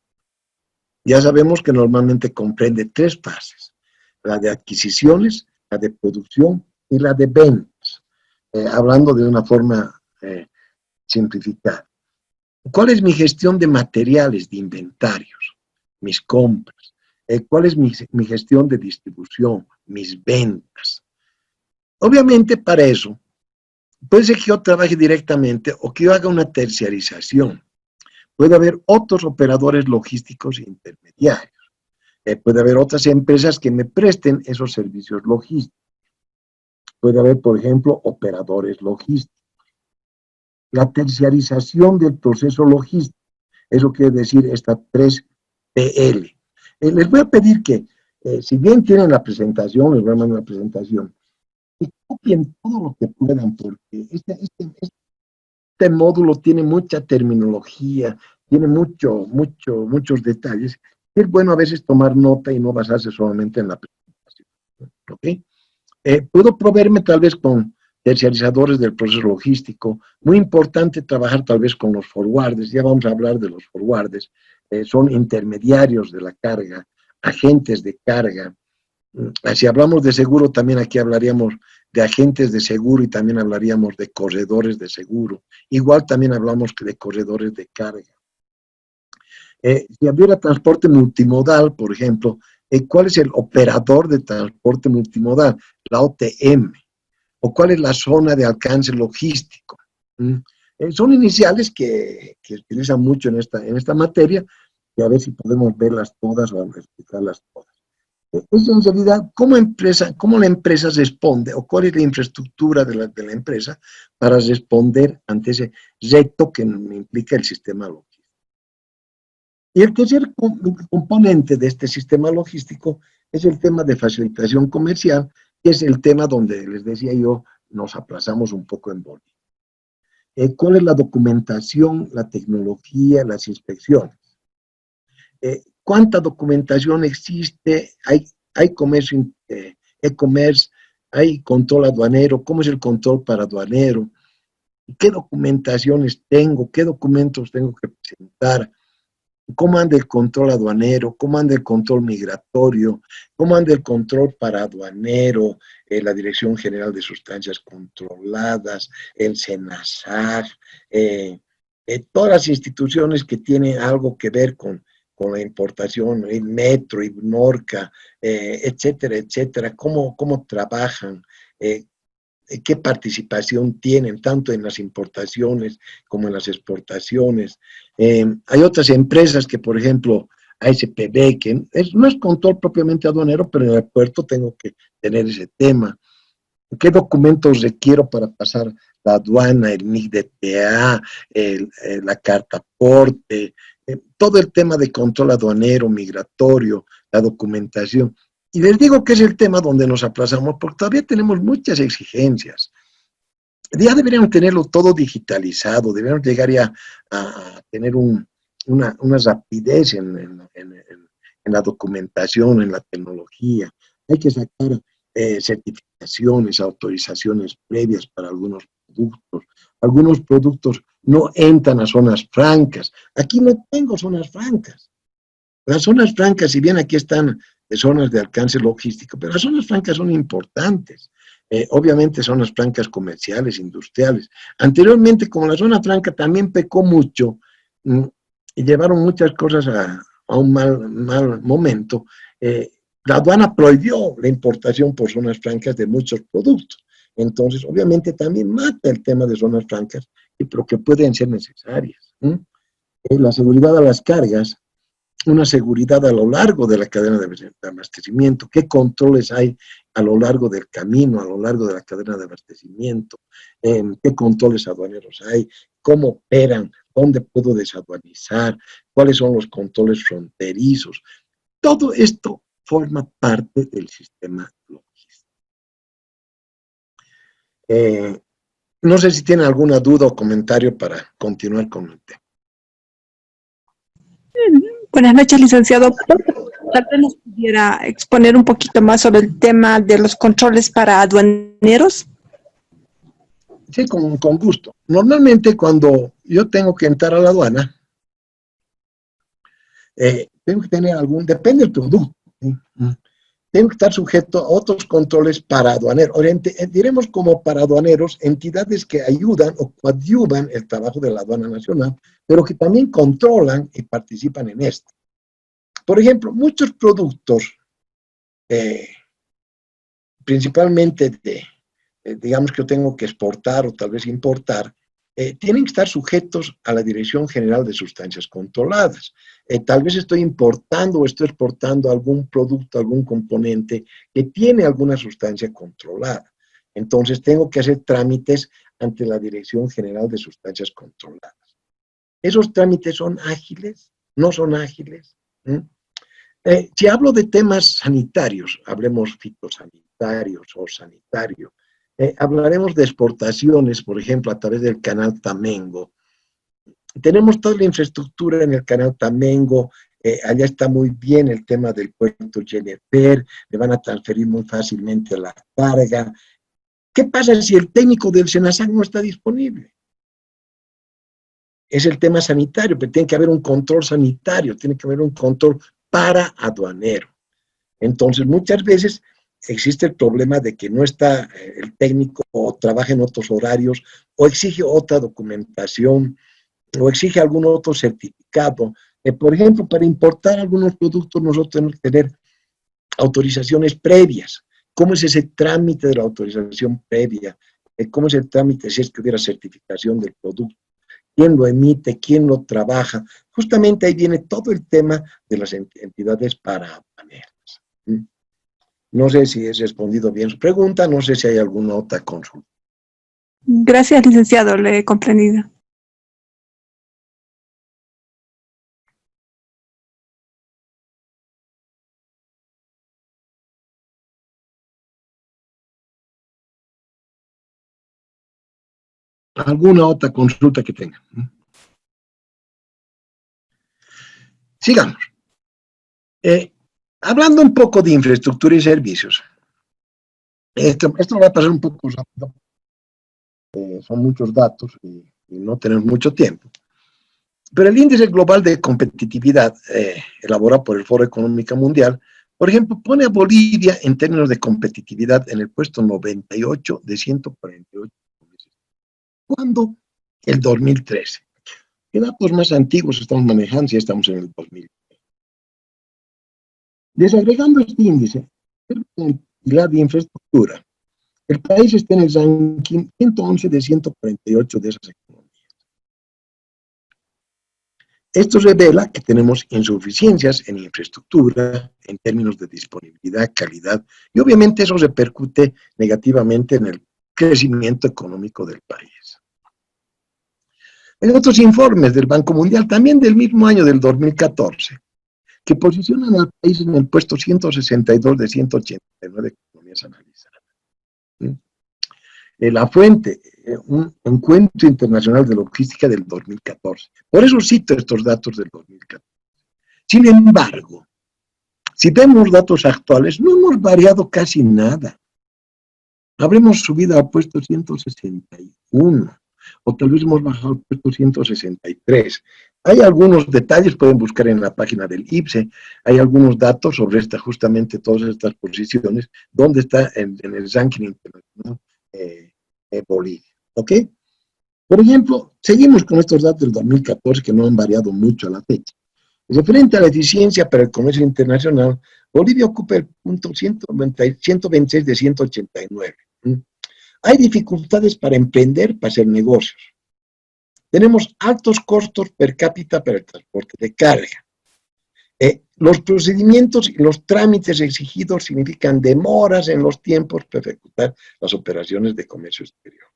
Ya sabemos que normalmente comprende 3 fases. La de adquisiciones, la de producción y la de ventas. Hablando de una forma simplificada. ¿Cuál es mi gestión de materiales, de inventarios? Mis compras. ¿Cuál es mi gestión de distribución? Mis ventas. Obviamente para eso, puede ser que yo trabaje directamente o que yo haga una terciarización. Puede haber otros operadores logísticos intermediarios. Puede haber otras empresas que me presten esos servicios logísticos. Puede haber, por ejemplo, operadores logísticos. La terciarización del proceso logístico, eso quiere decir esta 3PL. Les voy a pedir que, si bien tienen la presentación, les voy a mandar una presentación, que copien todo lo que puedan, porque este módulo tiene mucha terminología, tiene muchos detalles. Es bueno a veces tomar nota y no basarse solamente en la presentación. ¿Ok? Puedo proveerme tal vez con terciarizadores del proceso logístico. Muy importante trabajar tal vez con los forwarders. Ya vamos a hablar de los forwarders. Son intermediarios de la carga, agentes de carga. Si hablamos de seguro, también aquí hablaríamos de agentes de seguro y también hablaríamos de corredores de seguro. Igual también hablamos de corredores de carga. Si hubiera transporte multimodal, por ejemplo, ¿cuál es el operador de transporte multimodal? La OTM. ¿O cuál es la zona de alcance logístico? Son iniciales que se utilizan mucho en esta materia, y a ver si podemos verlas todas o explicarlas todas. Es en realidad cómo la empresa responde o cuál es la infraestructura de la empresa para responder ante ese reto que implica el sistema logístico. Y el tercer componente de este sistema logístico es el tema de facilitación comercial, que es el tema donde, les decía yo, nos aplazamos un poco en Bolivia. ¿Cuál es la documentación, la tecnología, las inspecciones? ¿Cuánta documentación existe? ¿Hay comercio, e-commerce? ¿Hay control aduanero? ¿Cómo es el control para aduanero? ¿Qué documentaciones tengo? ¿Qué documentos tengo que presentar? ¿Cómo anda el control aduanero? ¿Cómo anda el control migratorio? ¿Cómo anda el control para aduanero? La Dirección General de Sustancias Controladas, el SENASAG, todas las instituciones que tienen algo que ver con la importación, el Metro, IBNORCA, etcétera, etcétera. ¿Cómo trabajan? ¿Qué participación tienen tanto en las importaciones como en las exportaciones? Hay otras empresas que, por ejemplo, ASPB, que no es control propiamente aduanero, pero en el puerto tengo que tener ese tema. ¿Qué documentos requiero para pasar la aduana, el NIC de TA, la carta aporte, todo el tema de control aduanero, migratorio, la documentación? Y les digo que es el tema donde nos aplazamos porque todavía tenemos muchas exigencias. Ya deberíamos tenerlo todo digitalizado, deberíamos llegar ya a tener una rapidez en la documentación, en la tecnología. Hay que sacar certificaciones, autorizaciones previas para algunos productos. Algunos productos no entran a zonas francas. Aquí no tengo zonas francas. Las zonas francas, si bien aquí están de zonas de alcance logístico, pero las zonas francas son importantes. Obviamente zonas francas comerciales, industriales. Anteriormente, como la zona franca también pecó mucho y llevaron muchas cosas a un mal momento, la aduana prohibió la importación por zonas francas de muchos productos. Entonces, obviamente, también mata el tema de zonas francas, pero que pueden ser necesarias. La seguridad a las cargas, una seguridad a lo largo de la cadena de abastecimiento, qué controles hay a lo largo del camino, a lo largo de la cadena de abastecimiento, qué controles aduaneros hay, cómo operan, dónde puedo desaduanizar, cuáles son los controles fronterizos. Todo esto forma parte del sistema logístico. No sé si tienen alguna duda o comentario para continuar con el tema. Buenas noches, licenciado. Tal vez nos pudiera exponer un poquito más sobre el tema de los controles para aduaneros. Sí, con gusto. Normalmente cuando yo tengo que entrar a la aduana, tengo que tener depende del producto, ¿sí? Tengo que estar sujeto a otros controles para aduaneros. Diremos como para aduaneros, entidades que ayudan o coadyuvan el trabajo de la aduana nacional, pero que también controlan y participan en esto. Por ejemplo, muchos productos, principalmente digamos que yo tengo que exportar o tal vez importar, tienen que estar sujetos a la Dirección General de Sustancias Controladas. Tal vez estoy importando o estoy exportando algún producto, algún componente que tiene alguna sustancia controlada. Entonces tengo que hacer trámites ante la Dirección General de Sustancias Controladas. ¿Esos trámites son ágiles? ¿No son ágiles? Si hablo de temas sanitarios, hablemos fitosanitarios o sanitario, hablaremos de exportaciones, por ejemplo, a través del canal Tamengo. Tenemos toda la infraestructura en el canal Tamengo, allá está muy bien el tema del puerto Jennifer, le van a transferir muy fácilmente la carga. ¿Qué pasa si el técnico del SENASAC no está disponible? Es el tema sanitario, pero tiene que haber un control sanitario, tiene que haber un control para aduanero. Entonces, muchas veces existe el problema de que no está el técnico o trabaja en otros horarios o exige otra documentación o exige algún otro certificado. Por ejemplo, para importar algunos productos nosotros tenemos que tener autorizaciones previas. ¿Cómo es ese trámite de la autorización previa? ¿Cómo es el trámite si es que hubiera certificación del producto? ¿Quién lo emite? ¿Quién lo trabaja? Justamente ahí viene todo el tema de las entidades para aduaneras. No sé si he respondido bien su pregunta, no sé si hay alguna otra consulta. Gracias, licenciado, le he comprendido. ¿Alguna otra consulta que tenga? Sigamos. Hablando un poco de infraestructura y servicios. Esto va a pasar un poco rápido. Son muchos datos y no tenemos mucho tiempo. Pero el índice global de competitividad, elaborado por el Foro Económico Mundial, por ejemplo, pone a Bolivia en términos de competitividad en el puesto 98 de 148 países. ¿Cuándo? El 2013. ¿Qué datos más antiguos estamos manejando si estamos en el 2000? Desagregando este índice, la de infraestructura, el país está en el ranking 111 de 148 de esas economías. Esto revela que tenemos insuficiencias en infraestructura, en términos de disponibilidad, calidad, y obviamente eso repercute negativamente en el crecimiento económico del país. Hay otros informes del Banco Mundial, también del mismo año del 2014, que posicionan al país en el puesto 162 de 189 economías analizadas. La fuente, un encuentro internacional de logística del 2014. Por eso cito estos datos del 2014. Sin embargo, si vemos datos actuales, no hemos variado casi nada. Habremos subido al puesto 161, o tal vez hemos bajado al puesto 163. Hay algunos detalles, pueden buscar en la página del IPSE, hay algunos datos sobre justamente todas estas posiciones, dónde está en el ranking internacional Bolivia, ¿ok? Por ejemplo, seguimos con estos datos del 2014 que no han variado mucho a la fecha. Referente a la eficiencia para el comercio internacional, Bolivia ocupa el punto 126 de 189. Hay dificultades para emprender, para hacer negocios. Tenemos altos costos per cápita para el transporte de carga. Los procedimientos y los trámites exigidos significan demoras en los tiempos para ejecutar las operaciones de comercio exterior.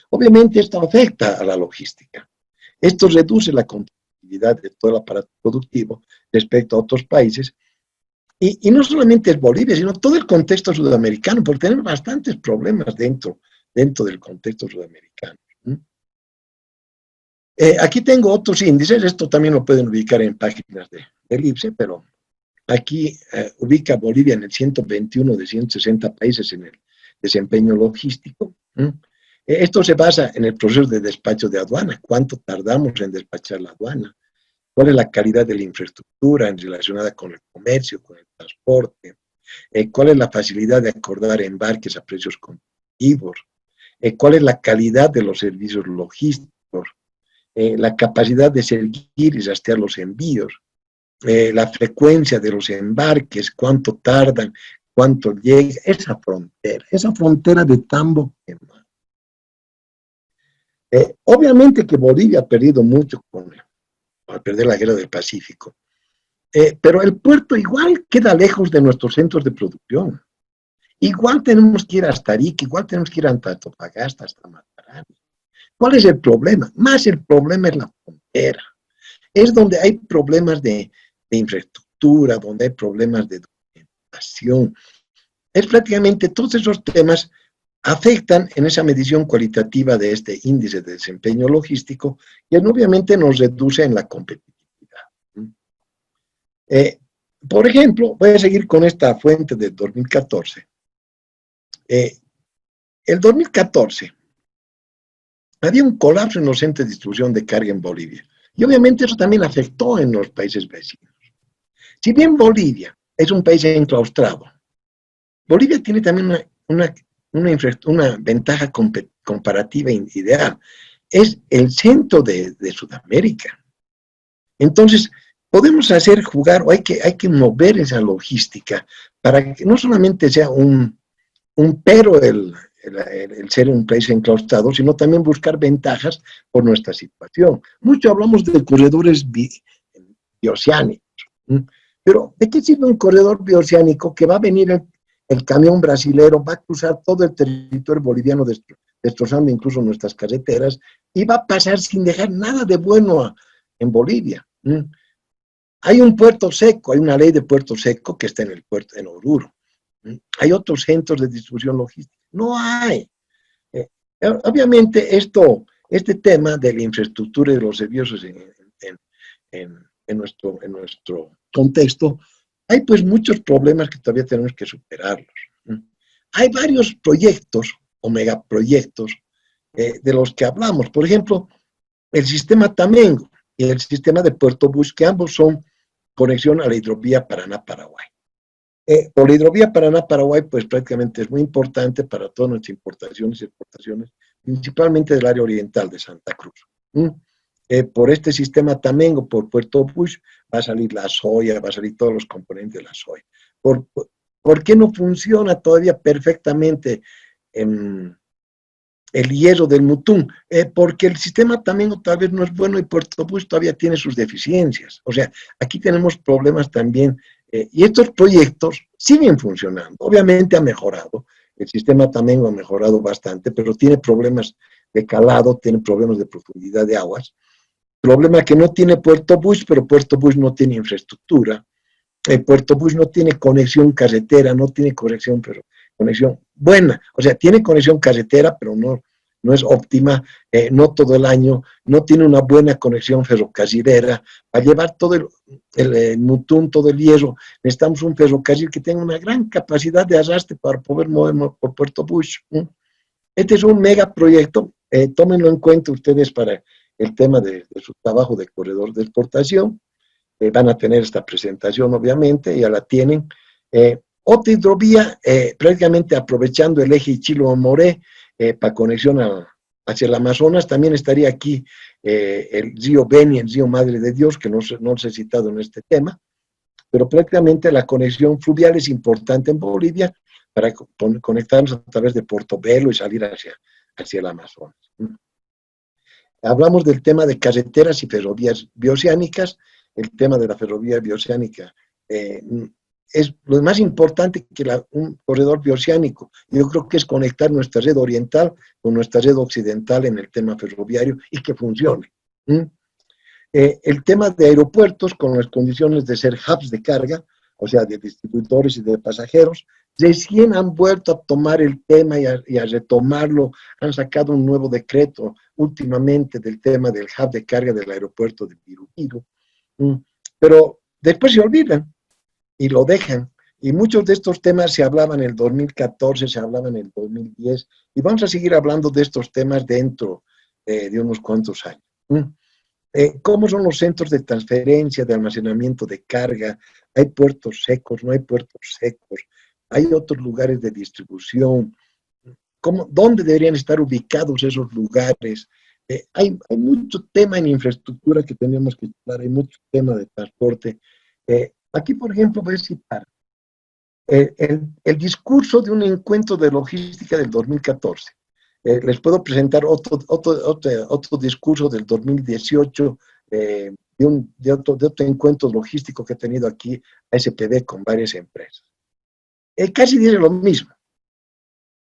Obviamente esto afecta a la logística. Esto reduce la competitividad de todo el aparato productivo respecto a otros países. Y no solamente es Bolivia, sino todo el contexto sudamericano, porque tenemos bastantes problemas dentro del contexto sudamericano. Aquí tengo otros índices, esto también lo pueden ubicar en páginas del IPSE, pero aquí ubica Bolivia en el 121 de 160 países en el desempeño logístico. Esto se basa en el proceso de despacho de aduana, cuánto tardamos en despachar la aduana, cuál es la calidad de la infraestructura relacionada con el comercio, con el transporte, cuál es la facilidad de acordar embarques a precios competitivos, cuál es la calidad de los servicios logísticos, la capacidad de seguir y rastrear los envíos, la frecuencia de los embarques, cuánto tardan, cuánto llega, esa frontera de Tambo. Obviamente que Bolivia ha perdido mucho al perder la guerra del Pacífico, pero el puerto igual queda lejos de nuestros centros de producción. Igual tenemos que ir hasta Arica, igual tenemos que ir hasta Antofagasta, hasta Matarani. ¿Cuál es el problema? Más el problema es la frontera. Es donde hay problemas de infraestructura, donde hay problemas de documentación. Es prácticamente todos esos temas afectan en esa medición cualitativa de este índice de desempeño logístico y obviamente nos reduce en la competitividad. Por ejemplo, voy a seguir con esta fuente de 2014. El 2014 había un colapso en los centros de distribución de carga en Bolivia y obviamente eso también afectó en los países vecinos. Si bien Bolivia es un país enclaustrado, Bolivia tiene también una ventaja comparativa ideal. Es el centro de Sudamérica. Entonces, podemos hacer jugar, o hay que mover esa logística para que no solamente sea un pero el ser un país enclaustrado, sino también buscar ventajas por nuestra situación. Mucho hablamos de corredores bioceánicos, pero ¿de qué sirve un corredor bioceánico que va a venir el camión brasilero, va a cruzar todo el territorio boliviano destrozando incluso nuestras carreteras y va a pasar sin dejar nada de bueno en Bolivia? Hay un puerto seco, hay una ley de puerto seco que está en el puerto en Oruro. Hay otros centros de distribución logística. No hay. Obviamente este tema de la infraestructura y de los servicios en nuestro contexto, hay pues muchos problemas que todavía tenemos que superarlos. Hay varios proyectos o megaproyectos de los que hablamos. Por ejemplo, el sistema Tamengo y el sistema de Puerto Bush, que ambos son conexión a la hidrovía Paraná-Paraguay. Por la hidrovía Paraná-Paraguay, pues prácticamente es muy importante para todas nuestras importaciones y exportaciones, principalmente del área oriental de Santa Cruz. Por este sistema Tamengo, por Puerto Bush, va a salir la soya, va a salir todos los componentes de la soya. ¿Por qué no funciona todavía perfectamente el hierro del Mutún, porque el sistema también tal vez no es bueno y Puerto Bush todavía tiene sus deficiencias. O sea, aquí tenemos problemas también, y estos proyectos siguen funcionando. Obviamente ha mejorado, el sistema también ha mejorado bastante, pero tiene problemas de calado, tiene problemas de profundidad de aguas. Problema que no tiene Puerto Bush, pero Puerto Bush no tiene infraestructura. Puerto Bush no tiene conexión carretera, no tiene conexión, pero conexión buena. O sea, tiene conexión carretera, pero no es óptima, no todo el año, no tiene una buena conexión ferrocarrilera. Para llevar todo el Mutún, todo el hierro, necesitamos un ferrocarril que tenga una gran capacidad de arrastre para poder movernos por Puerto Bush. Este es un megaproyecto, tómenlo en cuenta ustedes para el tema de su trabajo de corredor de exportación. Van a tener esta presentación, obviamente, ya la tienen. Otra hidrovía, prácticamente aprovechando el eje Chilo-Moré para conexión hacia el Amazonas. También estaría aquí el río Beni, el río Madre de Dios, que no se ha citado en este tema, pero prácticamente la conexión fluvial es importante en Bolivia para conectarnos a través de Portobelo y salir hacia el Amazonas. Hablamos del tema de carreteras y ferrovías bioceánicas. El tema de la ferrovía bioceánica es lo más importante que un corredor bioceánico. Yo creo que es conectar nuestra red oriental con nuestra red occidental en el tema ferroviario y que funcione. El tema de aeropuertos con las condiciones de ser hubs de carga, o sea, de distribuidores y de pasajeros, recién han vuelto a tomar el tema y a retomarlo. Han sacado un nuevo decreto últimamente del tema del hub de carga del aeropuerto de Pirupiru. Pero después se olvidan y lo dejan. Y muchos de estos temas se hablaban en el 2014, se hablaban en el 2010, y vamos a seguir hablando de estos temas dentro de unos cuantos años. ¿Cómo son los centros de transferencia, de almacenamiento de carga? ¿Hay puertos secos? ¿No hay puertos secos? ¿Hay otros lugares de distribución? ¿Dónde deberían estar ubicados esos lugares? Hay mucho tema en infraestructura que tenemos que hablar, hay mucho tema de transporte. Aquí, por ejemplo, voy a citar el discurso de un encuentro de logística del 2014. Les puedo presentar otro discurso del 2018 de otro encuentro logístico que he tenido aquí, ASPB, con varias empresas. Casi dice lo mismo.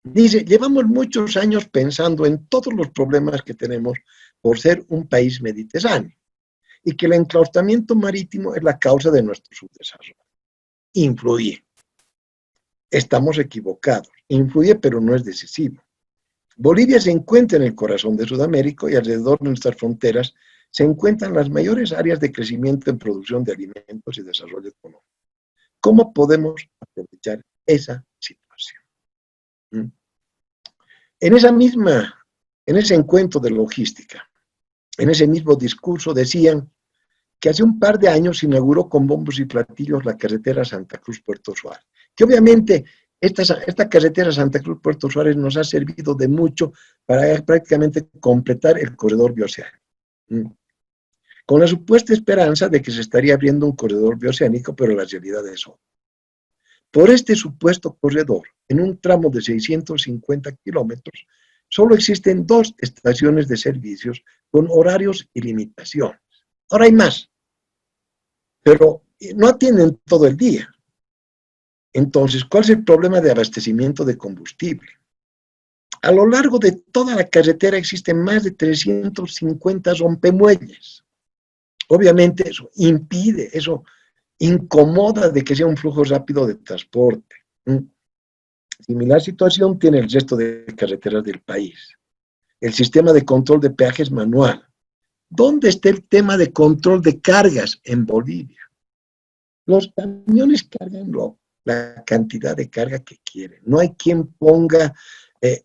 Dice, llevamos muchos años pensando en todos los problemas que tenemos por ser un país mediterráneo y que el enclaustramiento marítimo es la causa de nuestro subdesarrollo. Influye. Estamos equivocados. Influye, pero no es decisivo. Bolivia se encuentra en el corazón de Sudamérica y alrededor de nuestras fronteras se encuentran las mayores áreas de crecimiento en producción de alimentos y desarrollo económico. ¿Cómo podemos aprovechar esa situación? En ese encuentro de logística, en ese mismo discurso decían que hace un par de años se inauguró con bombos y platillos la carretera Santa Cruz-Puerto Suárez, que obviamente esta carretera Santa Cruz-Puerto Suárez nos ha servido de mucho para prácticamente completar el corredor bioceánico, con la supuesta esperanza de que se estaría abriendo un corredor bioceánico, pero la realidad es otra. Por este supuesto corredor, en un tramo de 650 kilómetros, solo existen 2 estaciones de servicios con horarios y limitaciones. Ahora hay más, pero no atienden todo el día. Entonces, ¿cuál es el problema de abastecimiento de combustible? A lo largo de toda la carretera existen más de 350 rompemuelles. Obviamente eso impide, eso incomoda de que sea un flujo rápido de transporte. Similar situación tiene el resto de carreteras del país. El sistema de control de peajes manual. ¿Dónde está el tema de control de cargas en Bolivia? Los camiones cargan la cantidad de carga que quieren. No hay quien ponga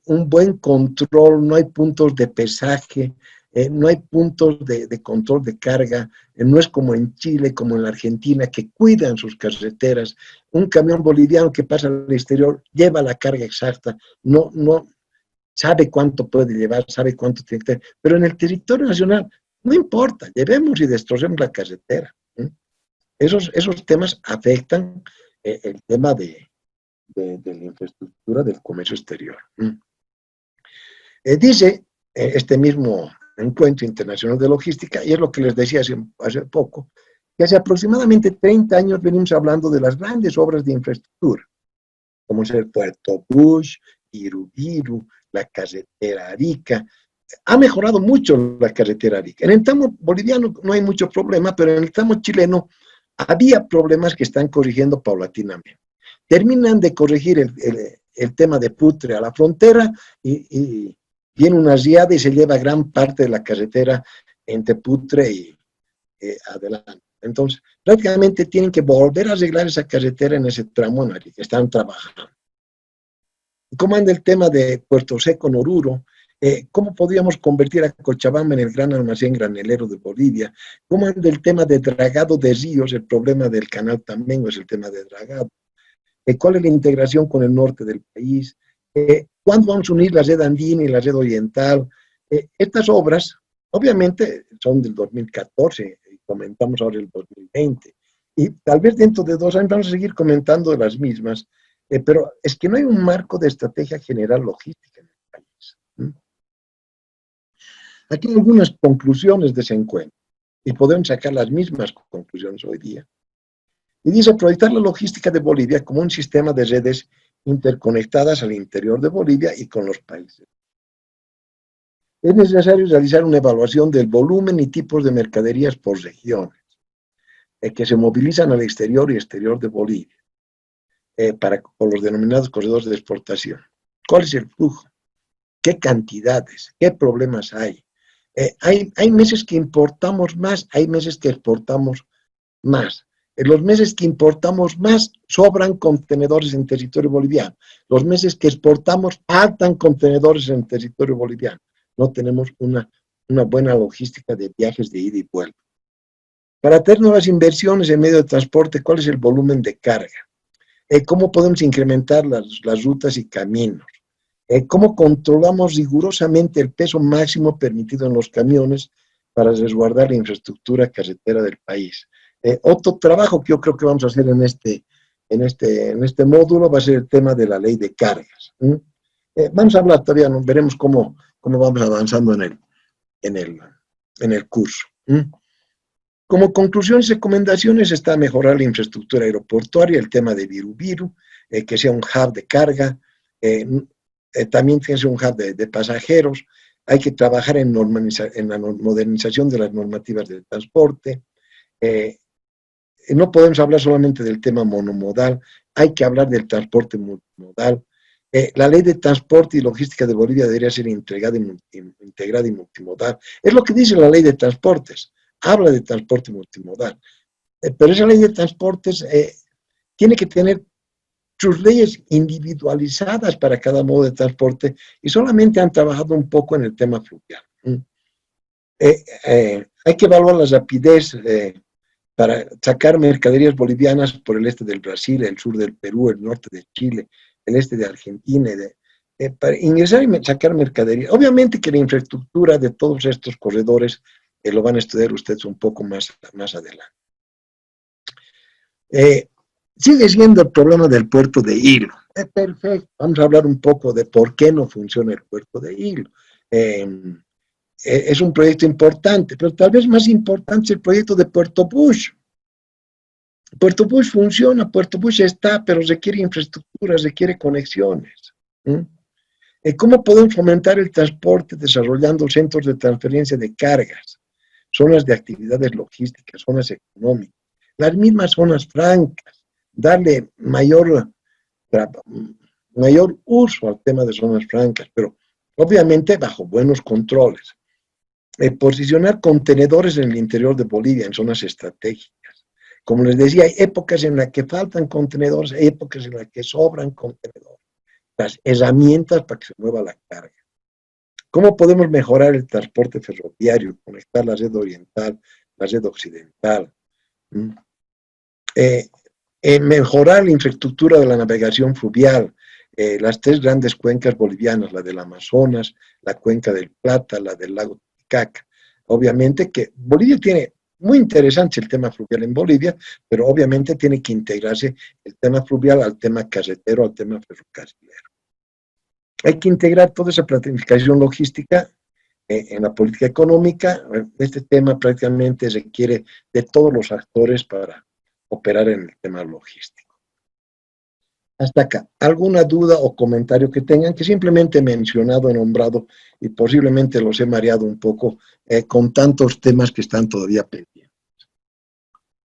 un buen control, no hay puntos de pesaje, no hay puntos de control de carga, no es como en Chile, como en la Argentina, que cuidan sus carreteras. Un camión boliviano que pasa al exterior lleva la carga exacta, no sabe cuánto puede llevar, sabe cuánto tiene que tener, pero en el territorio nacional no importa, llevemos y destrocemos la carretera. Esos temas afectan el tema de la infraestructura del comercio exterior. Dice este mismo Encuentro Internacional de Logística, y es lo que les decía hace poco, que hace aproximadamente 30 años venimos hablando de las grandes obras de infraestructura, como ser Puerto Bush, Irubiru, la carretera Arica. Ha mejorado mucho la carretera Arica. En el tramo boliviano no hay mucho problema, pero en el tramo chileno había problemas que están corrigiendo paulatinamente. Terminan de corregir el tema de Putre a la frontera y viene una riada y se lleva gran parte de la carretera entre Putre y adelante. Entonces, prácticamente tienen que volver a arreglar esa carretera en ese tramo en el que están trabajando. ¿Cómo anda el tema de Puerto Seco, Oruro? ¿Cómo podríamos convertir a Cochabamba en el gran almacén granelero de Bolivia? ¿Cómo anda el tema de dragado de ríos? El problema del canal Tambengo es el tema de dragado. ¿Cuál es la integración con el norte del país? ¿Cuándo vamos a unir la red andina y la red oriental? Estas obras, obviamente, son del 2014, y comentamos ahora el 2020, y tal vez dentro de 2 años vamos a seguir comentando de las mismas, pero es que no hay un marco de estrategia general logística en el país. Aquí hay algunas conclusiones de ese encuentro, y podemos sacar las mismas conclusiones hoy día. Y dice, proyectar la logística de Bolivia como un sistema de redes interconectadas al interior de Bolivia y con los países. Es necesario realizar una evaluación del volumen y tipos de mercaderías por regiones, que se movilizan al exterior y exterior de Bolivia, con los denominados corredores de exportación. ¿Cuál es el flujo? ¿Qué cantidades? ¿Qué problemas hay? Hay meses que importamos más, hay meses que exportamos más. En los meses que importamos más, sobran contenedores en territorio boliviano. Los meses que exportamos, faltan contenedores en territorio boliviano. No tenemos una buena logística de viajes de ida y vuelta. Para hacer nuevas inversiones en medio de transporte, ¿cuál es el volumen de carga? ¿Cómo podemos incrementar las rutas y caminos? ¿Cómo controlamos rigurosamente el peso máximo permitido en los camiones para resguardar la infraestructura carretera del país? Otro trabajo que yo creo que vamos a hacer en este módulo va a ser el tema de la ley de cargas. Vamos a hablar todavía, veremos cómo vamos avanzando en el curso. Como conclusiones y recomendaciones está mejorar la infraestructura aeroportuaria, el tema de Viru, que sea un hub de carga, también tiene que ser un hub de pasajeros. Hay que trabajar en la modernización de las normativas de transporte. No podemos hablar solamente del tema monomodal, hay que hablar del transporte multimodal. La ley de transporte y logística de Bolivia debería ser integrada y multimodal. Es lo que dice la ley de transportes, habla de transporte multimodal. Pero esa ley de transportes tiene que tener sus leyes individualizadas para cada modo de transporte y solamente han trabajado un poco en el tema fluvial. Hay que evaluar la rapidez para sacar mercaderías bolivianas por el este del Brasil, el sur del Perú, el norte de Chile, el este de Argentina, para ingresar y sacar mercadería. Obviamente que la infraestructura de todos estos corredores lo van a estudiar ustedes un poco más adelante. Sigue siendo el problema del puerto de Hilo. Perfecto, vamos a hablar un poco de por qué no funciona el puerto de Hilo. Es un proyecto importante, pero tal vez más importante es el proyecto de Puerto Bush. Puerto Bush funciona, Puerto Bush está, pero requiere infraestructura, requiere conexiones. ¿Cómo podemos fomentar el transporte desarrollando centros de transferencia de cargas, zonas de actividades logísticas, zonas económicas, las mismas zonas francas, darle mayor uso al tema de zonas francas, pero obviamente bajo buenos controles? Posicionar contenedores en el interior de Bolivia, en zonas estratégicas. Como les decía, hay épocas en las que faltan contenedores, hay épocas en las que sobran contenedores. Las herramientas para que se mueva la carga. ¿Cómo podemos mejorar el transporte ferroviario, conectar la red oriental, la red occidental? Mejorar la infraestructura de la navegación fluvial, las 3 grandes cuencas bolivianas, la del Amazonas, la cuenca del Plata, la del lago Titicaca. Obviamente que Bolivia tiene, muy interesante el tema fluvial en Bolivia, pero obviamente tiene que integrarse el tema fluvial al tema carretero, al tema ferrocarrilero. Hay que integrar toda esa planificación logística en la política económica. Este tema prácticamente requiere de todos los actores para operar en el tema logístico. Hasta acá, ¿alguna duda o comentario que tengan? Que simplemente he mencionado, he nombrado y posiblemente los he mareado un poco con tantos temas que están todavía pendientes.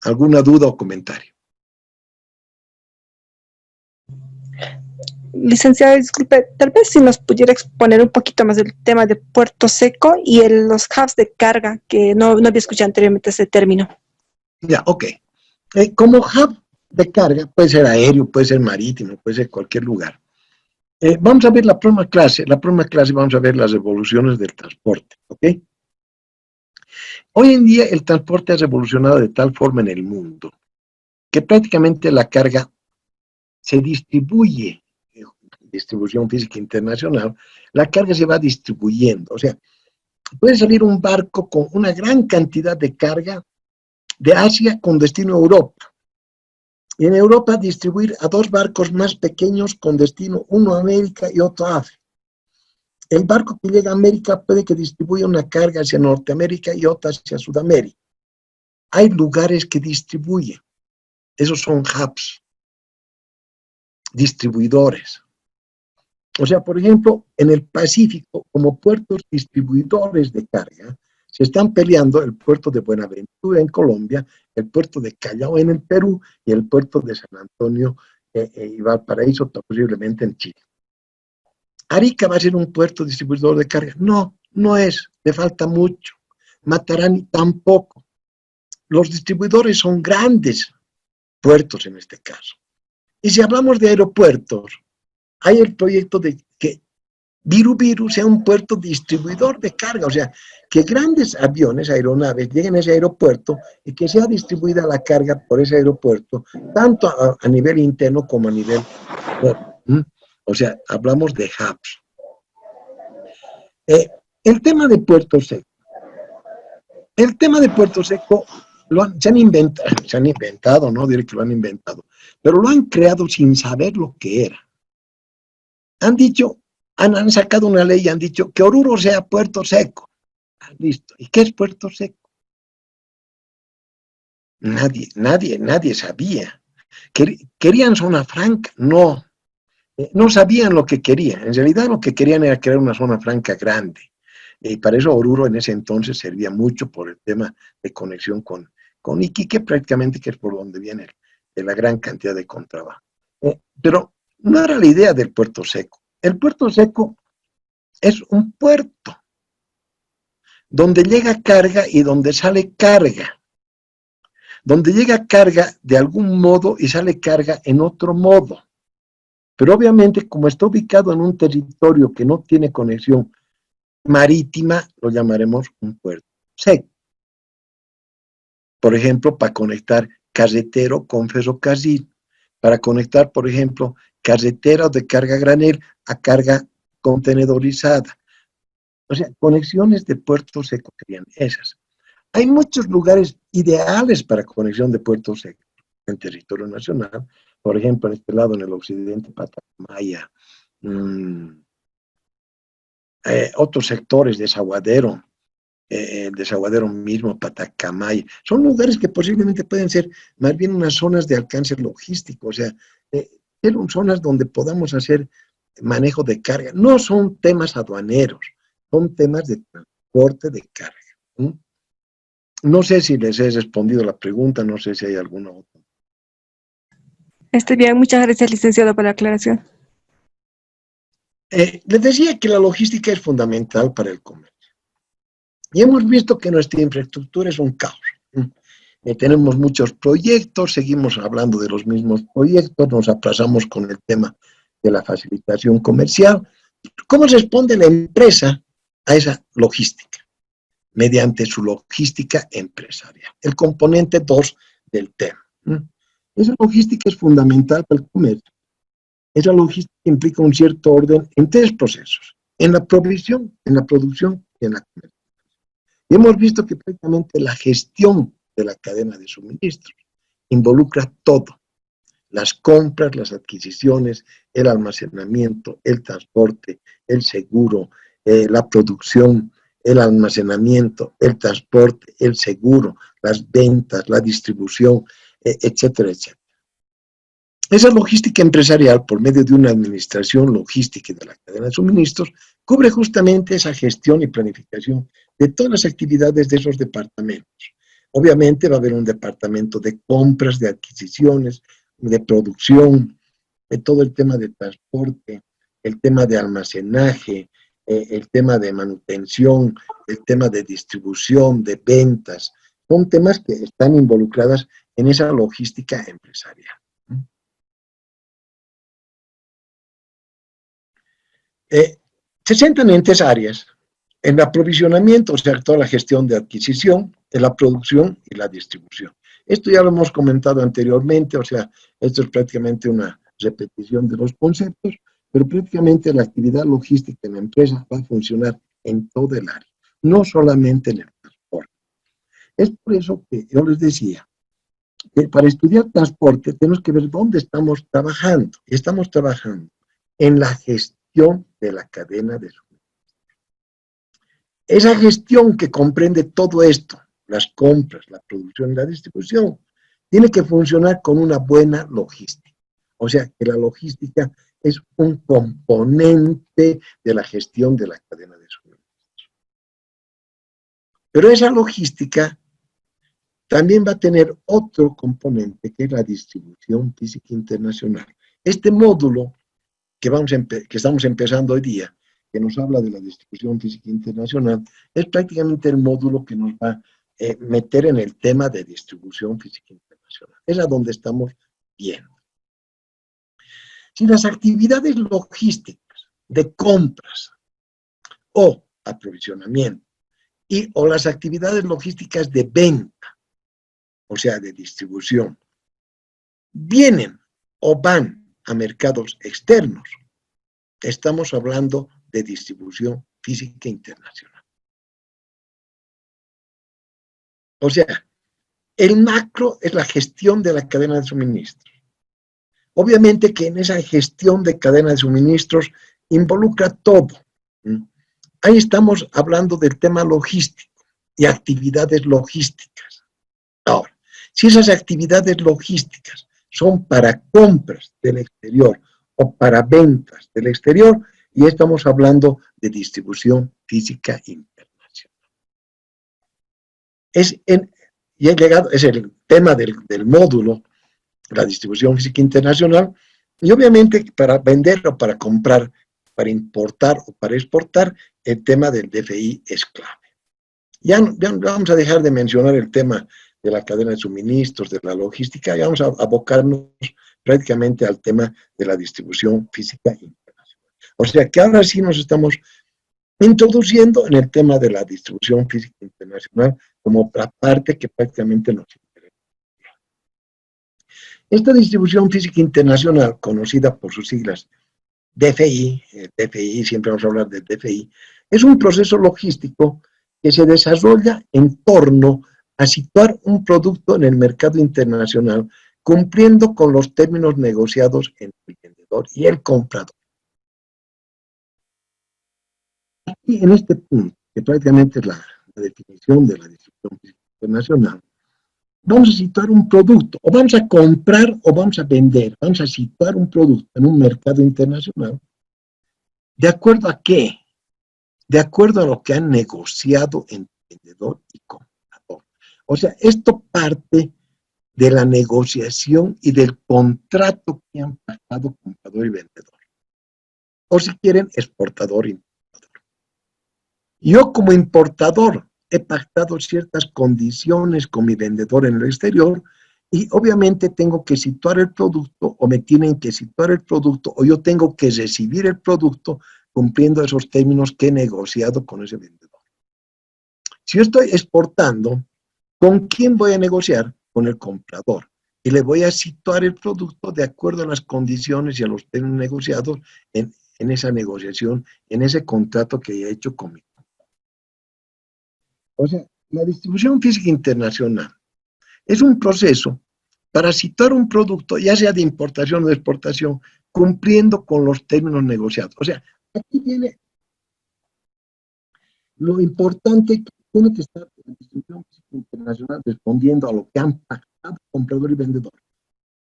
¿Alguna duda o comentario? Licenciado, disculpe, tal vez si nos pudiera exponer un poquito más el tema de Puerto Seco y los hubs de carga, que no había escuchado anteriormente ese término. Ya, ok. Como hub de carga, puede ser aéreo, puede ser marítimo, puede ser cualquier lugar. Vamos a ver la próxima clase. La próxima clase vamos a ver las evoluciones del transporte, ¿ok? Hoy en día el transporte ha evolucionado de tal forma en el mundo que prácticamente la carga se distribuye, distribución física internacional, la carga se va distribuyendo. O sea, puede salir un barco con una gran cantidad de carga de Asia con destino a Europa. Y en Europa distribuir a 2 barcos más pequeños con destino, uno a América y otro a África. El barco que llega a América puede que distribuya una carga hacia Norteamérica y otra hacia Sudamérica. Hay lugares que distribuyen. Esos son hubs, distribuidores. O sea, por ejemplo, en el Pacífico, como puertos distribuidores de carga, se están peleando el puerto de Buenaventura en Colombia, el puerto de Callao en el Perú y el puerto de San Antonio y Valparaíso, posiblemente en Chile. ¿Arica va a ser un puerto distribuidor de carga? No, no es, le falta mucho. Matarani tampoco. Los distribuidores son grandes puertos en este caso. Y si hablamos de aeropuertos, hay el proyecto de que Viru Viru sea un puerto distribuidor de carga, o sea, que grandes aviones, aeronaves, lleguen a ese aeropuerto y que sea distribuida la carga por ese aeropuerto, tanto a nivel interno como a nivel... O sea, hablamos de hubs. El tema de Puerto Seco. El tema de Puerto Seco se han inventado, no diré que lo han inventado, pero lo han creado sin saber lo que era. Han dicho, han sacado una ley y han dicho que Oruro sea Puerto Seco. Listo. ¿Y qué es Puerto Seco? Nadie sabía. ¿Querían zona franca? No. No sabían lo que querían. En realidad lo que querían era crear una zona franca grande. Y para eso Oruro en ese entonces servía mucho por el tema de conexión con Iquique, prácticamente, que es por donde viene la gran cantidad de contrabando. Pero no era la idea del Puerto Seco. El Puerto Seco es un puerto donde llega carga y donde sale carga. Donde llega carga de algún modo y sale carga en otro modo. Pero obviamente, como está ubicado en un territorio que no tiene conexión marítima, lo llamaremos un puerto seco. Por ejemplo, para conectar carretero con ferrocarril, para conectar, por ejemplo, carreteras de carga granel a carga contenedorizada. O sea, conexiones de puerto seco serían esas. Hay muchos lugares ideales para conexión de puerto seco en territorio nacional. Por ejemplo, en este lado, en el occidente, Patacamaya, otros sectores, Desaguadero, el Desaguadero mismo, Patacamaya, son lugares que posiblemente pueden ser más bien unas zonas de alcance logístico, o sea, son zonas donde podamos hacer manejo de carga. No son temas aduaneros, son temas de transporte de carga. No sé si les he respondido la pregunta, no sé si hay alguna otra. Está bien, muchas gracias, licenciado, por la aclaración. Les decía que la logística es fundamental para el comercio. Y hemos visto que nuestra infraestructura es un caos. Tenemos muchos proyectos, seguimos hablando de los mismos proyectos, nos aplazamos con el tema de la facilitación comercial. ¿Cómo responde la empresa a esa logística? Mediante su logística empresarial. El componente 2 del tema. Esa logística es fundamental para el comercio. Esa logística implica un cierto orden en 3 procesos. En la provisión, en la producción y en la comercialización. Y hemos visto que prácticamente la gestión de la cadena de suministros involucra todo. las compras, las adquisiciones, el almacenamiento, el transporte, el seguro, la producción, el almacenamiento, el transporte, el seguro, las ventas, la distribución, etcétera, etcétera. Esa logística empresarial, por medio de una administración logística de la cadena de suministros, cubre justamente esa gestión y planificación de todas las actividades de esos departamentos. Obviamente va a haber un departamento de compras, de adquisiciones, de producción, de todo el tema de transporte, el tema de almacenaje, el tema de manutención, el tema de distribución, de ventas. Son temas que están involucradas en esa logística empresarial. Se centran en tres áreas: en el aprovisionamiento, o sea, toda la gestión de adquisición, en la producción y la distribución. Esto ya lo hemos comentado anteriormente, o sea, esto es prácticamente una repetición de los conceptos, pero prácticamente la actividad logística en la empresa va a funcionar en todo el área, no solamente en el transporte. Es por eso que yo les decía que para estudiar transporte tenemos que ver dónde estamos trabajando. Estamos trabajando en la gestión de la cadena de suministro. Esa gestión que comprende todo esto, las compras, la producción y la distribución, tiene que funcionar con una buena logística. O sea, que la logística es un componente de la gestión de la cadena de suministro. Pero esa logística también va a tener otro componente, que es la distribución física internacional. Este módulo que estamos empezando hoy día, que nos habla de la distribución física internacional, es prácticamente el módulo que nos va a meter en el tema de distribución física internacional. Es a donde estamos viendo. Si las actividades logísticas de compras o aprovisionamiento o las actividades logísticas de venta, o sea, de distribución, vienen o van a mercados externos, estamos hablando de distribución física internacional. O sea, el macro es la gestión de la cadena de suministros. Obviamente que en esa gestión de cadena de suministros involucra todo. Ahí estamos hablando del tema logístico y actividades logísticas. Ahora, si esas actividades logísticas son para compras del exterior o para ventas del exterior, y estamos hablando de distribución física internacional. Es el tema del módulo, la distribución física internacional, y obviamente para vender o para comprar, para importar o para exportar, el tema del DFI es clave. Ya vamos a dejar de mencionar el tema de la cadena de suministros, de la logística, y vamos a abocarnos prácticamente al tema de la distribución física internacional. O sea que ahora sí nos estamos introduciendo en el tema de la distribución física internacional como otra parte que prácticamente nos interesa. Esta distribución física internacional, conocida por sus siglas DFI, siempre vamos a hablar de DFI, es un proceso logístico que se desarrolla en torno a situar un producto en el mercado internacional cumpliendo con los términos negociados entre el vendedor y el comprador. Aquí en este punto, que prácticamente es la definición de la distribución física internacional, vamos a situar un producto, o vamos a comprar o vamos a vender, vamos a situar un producto en un mercado internacional, ¿de acuerdo a qué? De acuerdo a lo que han negociado entre vendedor y comprador. O sea, esto parte de la negociación y del contrato que han pactado comprador y vendedor. O si quieren, exportador y importador. Yo como importador he pactado ciertas condiciones con mi vendedor en el exterior y obviamente tengo que situar el producto o me tienen que situar el producto o yo tengo que recibir el producto cumpliendo esos términos que he negociado con ese vendedor. Si yo estoy exportando, ¿con quién voy a negociar? Con el comprador. Y le voy a situar el producto de acuerdo a las condiciones y a los términos negociados en esa negociación, en ese contrato que he hecho con mi comprador. O sea, la distribución física internacional es un proceso para situar un producto, ya sea de importación o de exportación, cumpliendo con los términos negociados. O sea, aquí viene lo importante que tiene que estar la distribución internacional respondiendo a lo que han pactado comprador y vendedor,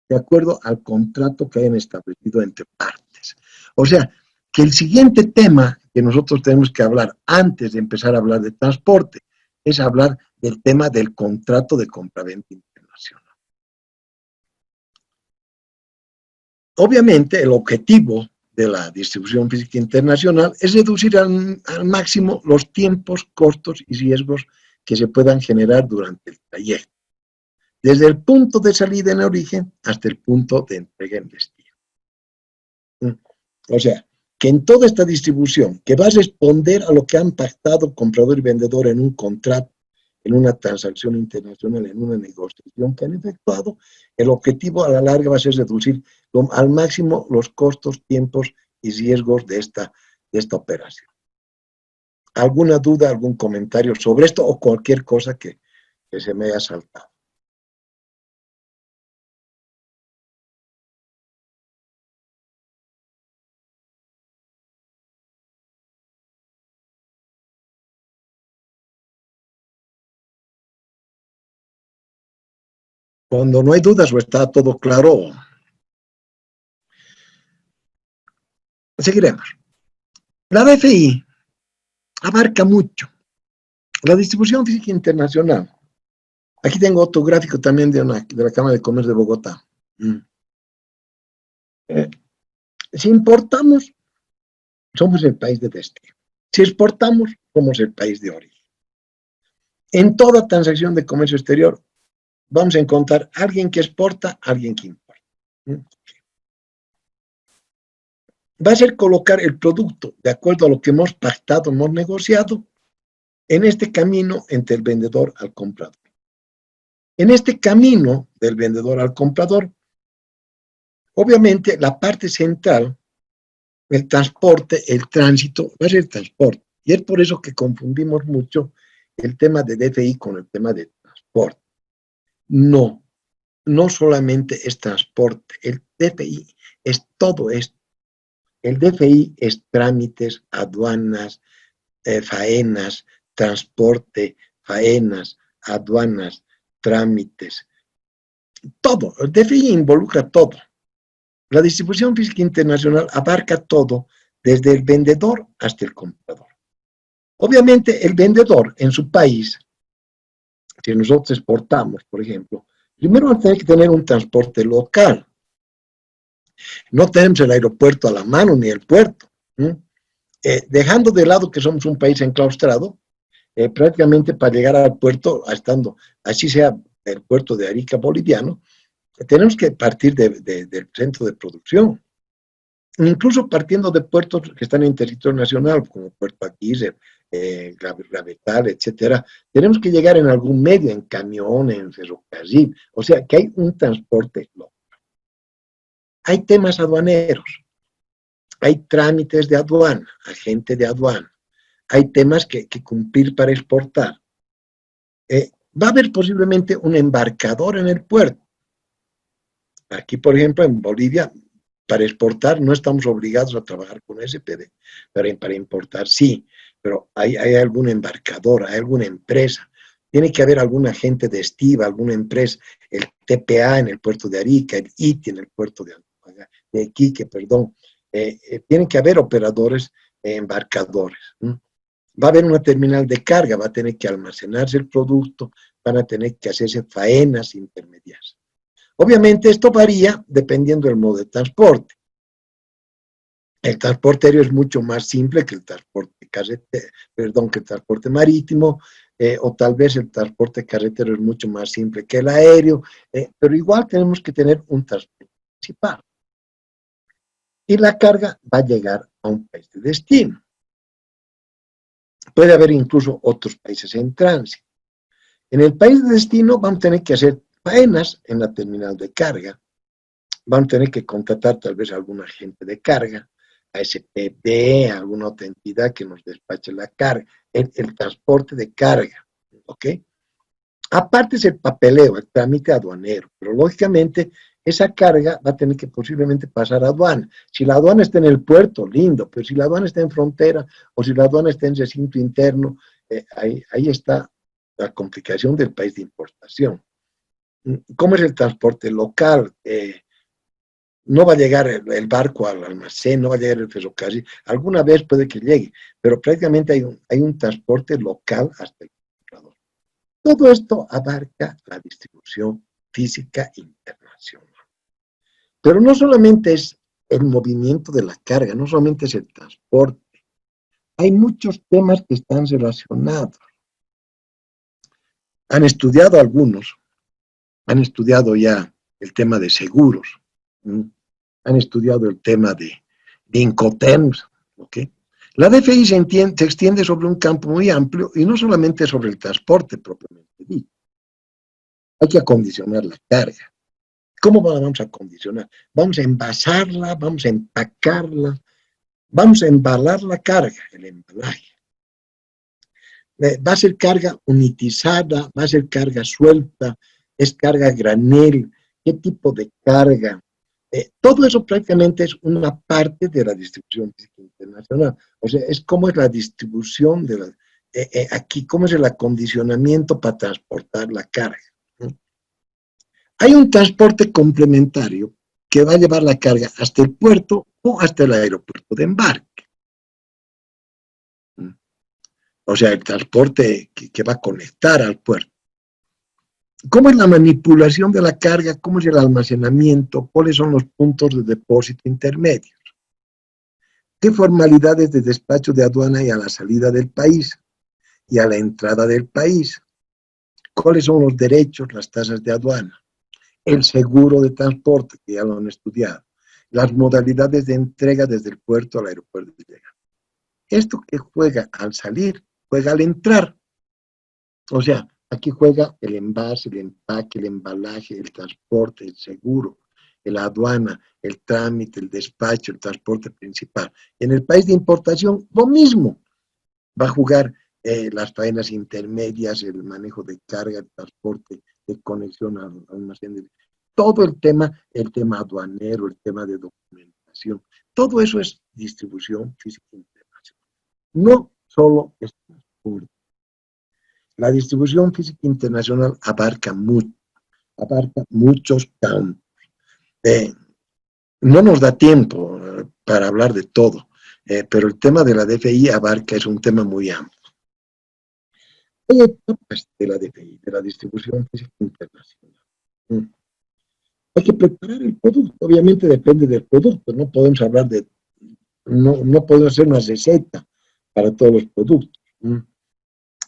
de acuerdo al contrato que hayan establecido entre partes. O sea, que el siguiente tema que nosotros tenemos que hablar antes de empezar a hablar de transporte es hablar del tema del contrato de compraventa internacional. Obviamente, el objetivo de la distribución física internacional es reducir al máximo los tiempos, costos y riesgos que se puedan generar durante el trayecto, desde el punto de salida en origen hasta el punto de entrega en destino. O sea, que en toda esta distribución, que va a responder a lo que han pactado comprador y vendedor en un contrato, en una transacción internacional, en una negociación que han efectuado, el objetivo a la larga va a ser reducir al máximo los costos, tiempos y riesgos de esta operación. ¿Alguna duda, algún comentario sobre esto o cualquier cosa que se me haya saltado? Cuando no hay dudas o está todo claro, seguiremos. La DFI abarca mucho. La distribución física internacional. Aquí tengo otro gráfico también de la Cámara de Comercio de Bogotá. Si importamos, somos el país de destino. Si exportamos, somos el país de origen. En toda transacción de comercio exterior, vamos a encontrar alguien que exporta, alguien que importa. Va a ser colocar el producto de acuerdo a lo que hemos pactado, hemos negociado, en este camino entre el vendedor al comprador. En este camino del vendedor al comprador, obviamente la parte central, el transporte, el tránsito, va a ser el transporte. Y es por eso que confundimos mucho el tema de DFI con el tema de transporte. No solamente es transporte, el DFI es todo esto. El DFI es trámites, aduanas, faenas, transporte, faenas, aduanas, trámites, todo. El DFI involucra todo. La distribución física internacional abarca todo, desde el vendedor hasta el comprador. Obviamente, el vendedor en su país, si nosotros exportamos, por ejemplo, primero vamos a tener que tener un transporte local. No tenemos el aeropuerto a la mano ni el puerto. Dejando de lado que somos un país enclaustrado, prácticamente para llegar al puerto, estando, así sea el puerto de Arica boliviano, tenemos que partir del centro de producción. Incluso partiendo de puertos que están en territorio nacional, como Puerto Aguirre, Gravetal, etcétera, tenemos que llegar en algún medio, en camión, en ferrocarril, o sea que hay un transporte local. Hay temas aduaneros, hay trámites de aduana, agente de aduana, hay temas que cumplir para exportar. Va a haber posiblemente un embarcador en el puerto. Aquí, por ejemplo, en Bolivia, para exportar no estamos obligados a trabajar con SPD, pero para importar sí, pero hay algún embarcador, hay alguna empresa, tiene que haber algún agente de estiva, alguna empresa, el TPA en el puerto de Arica, el ITI en el puerto de Iquique, perdón, tienen que haber operadores embarcadores. Va a haber una terminal de carga, va a tener que almacenarse el producto, van a tener que hacerse faenas intermedias. Obviamente esto varía dependiendo del modo de transporte. El transporte aéreo es mucho más simple que el transporte que el transporte marítimo, o tal vez el transporte carretero es mucho más simple que el aéreo, pero igual tenemos que tener un transporte principal. Y la carga va a llegar a un país de destino. Puede haber incluso otros países en tránsito. En el país de destino vamos a tener que hacer faenas en la terminal de carga, vamos a tener que contratar tal vez a algún agente de carga, a SPB, a alguna otra entidad que nos despache la carga, el transporte de carga, ¿ok? Aparte es el papeleo, el trámite aduanero, pero lógicamente esa carga va a tener que posiblemente pasar a aduana. Si la aduana está en el puerto, lindo, pero si la aduana está en frontera o si la aduana está en recinto interno, ahí está la complicación del país de importación. ¿Cómo es el transporte local? No va a llegar el barco al almacén, no va a llegar el ferrocarril, alguna vez puede que llegue, pero prácticamente hay un transporte local hasta el comprador. Todo esto abarca la distribución física internacional. Pero no solamente es el movimiento de la carga, no solamente es el transporte, hay muchos temas que están relacionados. Han estudiado algunos, han estudiado ya el tema de seguros, han estudiado el tema de Incoterms, ¿ok? La DFI se extiende sobre un campo muy amplio y no solamente sobre el transporte propiamente dicho. Hay que acondicionar la carga. ¿Cómo la vamos a acondicionar? Vamos a envasarla, vamos a empacarla, vamos a embalar la carga, el embalaje. Va a ser carga unitizada, va a ser carga suelta, es carga granel, qué tipo de carga. Todo eso prácticamente es una parte de la distribución física internacional. O sea, es cómo es la distribución de la, aquí, cómo es el acondicionamiento para transportar la carga. Hay un transporte complementario que va a llevar la carga hasta el puerto o hasta el aeropuerto de embarque. O sea, el transporte que va a conectar al puerto. ¿Cómo es la manipulación de la carga? ¿Cómo es el almacenamiento? ¿Cuáles son los puntos de depósito intermedios? ¿Qué formalidades de despacho de aduana hay a la salida del país y a la entrada del país? ¿Cuáles son los derechos, las tasas de aduana? El seguro de transporte, que ya lo han estudiado. Las modalidades de entrega desde el puerto al aeropuerto de llegada. Esto que juega al salir, juega al entrar. O sea, aquí juega el envase, el empaque, el embalaje, el transporte, el seguro, la aduana, el trámite, el despacho, el transporte principal. En el país de importación, lo mismo. Va a jugar las faenas intermedias, el manejo de carga, el transporte, de conexión al almacén. Todo el tema aduanero, el tema de documentación. Todo eso es distribución física internacional. No solo es transporte. La distribución física internacional abarca muchos campos. No nos da tiempo para hablar de todo, pero el tema de la DFI es un tema muy amplio. Hay etapas de la DFI, de la distribución física internacional. Hay que preparar el producto, obviamente depende del producto, no podemos hablar de, no podemos hacer una receta para todos los productos.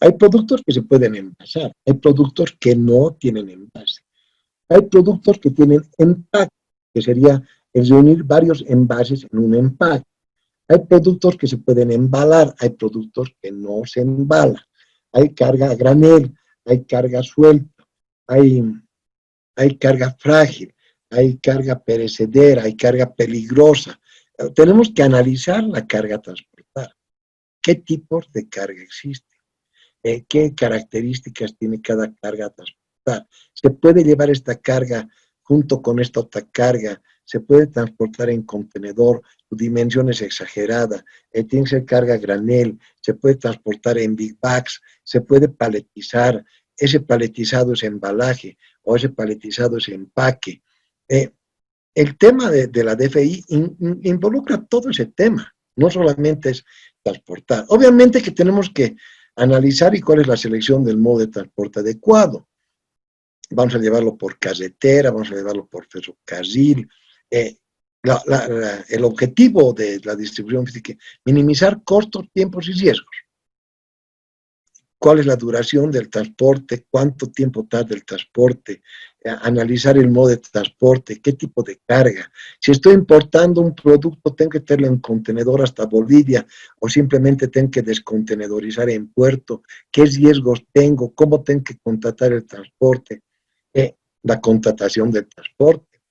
Hay productos que se pueden envasar, hay productos que no tienen envase, hay productos que tienen empaque, que sería el reunir varios envases en un empaque. Hay productos que se pueden embalar, hay productos que no se embalan. Hay carga a granel, hay carga suelta, hay carga frágil, hay carga perecedera, hay carga peligrosa. Tenemos que analizar la carga a transportar. ¿Qué tipos de carga existen? ¿Qué características tiene cada carga a transportar? ¿Se puede llevar esta carga junto con esta otra carga? ¿Se puede transportar en contenedor? Su dimensión es exagerada. Tiene que ser carga granel. ¿Se puede transportar en big bags? ¿Se puede paletizar? Ese paletizado es embalaje o ese paletizado es empaque. El tema de la DFI involucra todo ese tema. No solamente es transportar. Obviamente que tenemos que analizar y cuál es la selección del modo de transporte adecuado. Vamos a llevarlo por carretera, vamos a llevarlo por ferrocarril. El objetivo de la distribución física, minimizar costos, tiempos y riesgos. ¿Cuál es la duración del transporte? ¿Cuánto tiempo tarda el transporte? Analizar el modo de transporte, qué tipo de carga. Si estoy importando un producto, tengo que tenerlo en contenedor hasta Bolivia o simplemente tengo que descontenedorizar en puerto. ¿Qué riesgos tengo? ¿Cómo tengo que contratar el transporte? La contratación del transporte.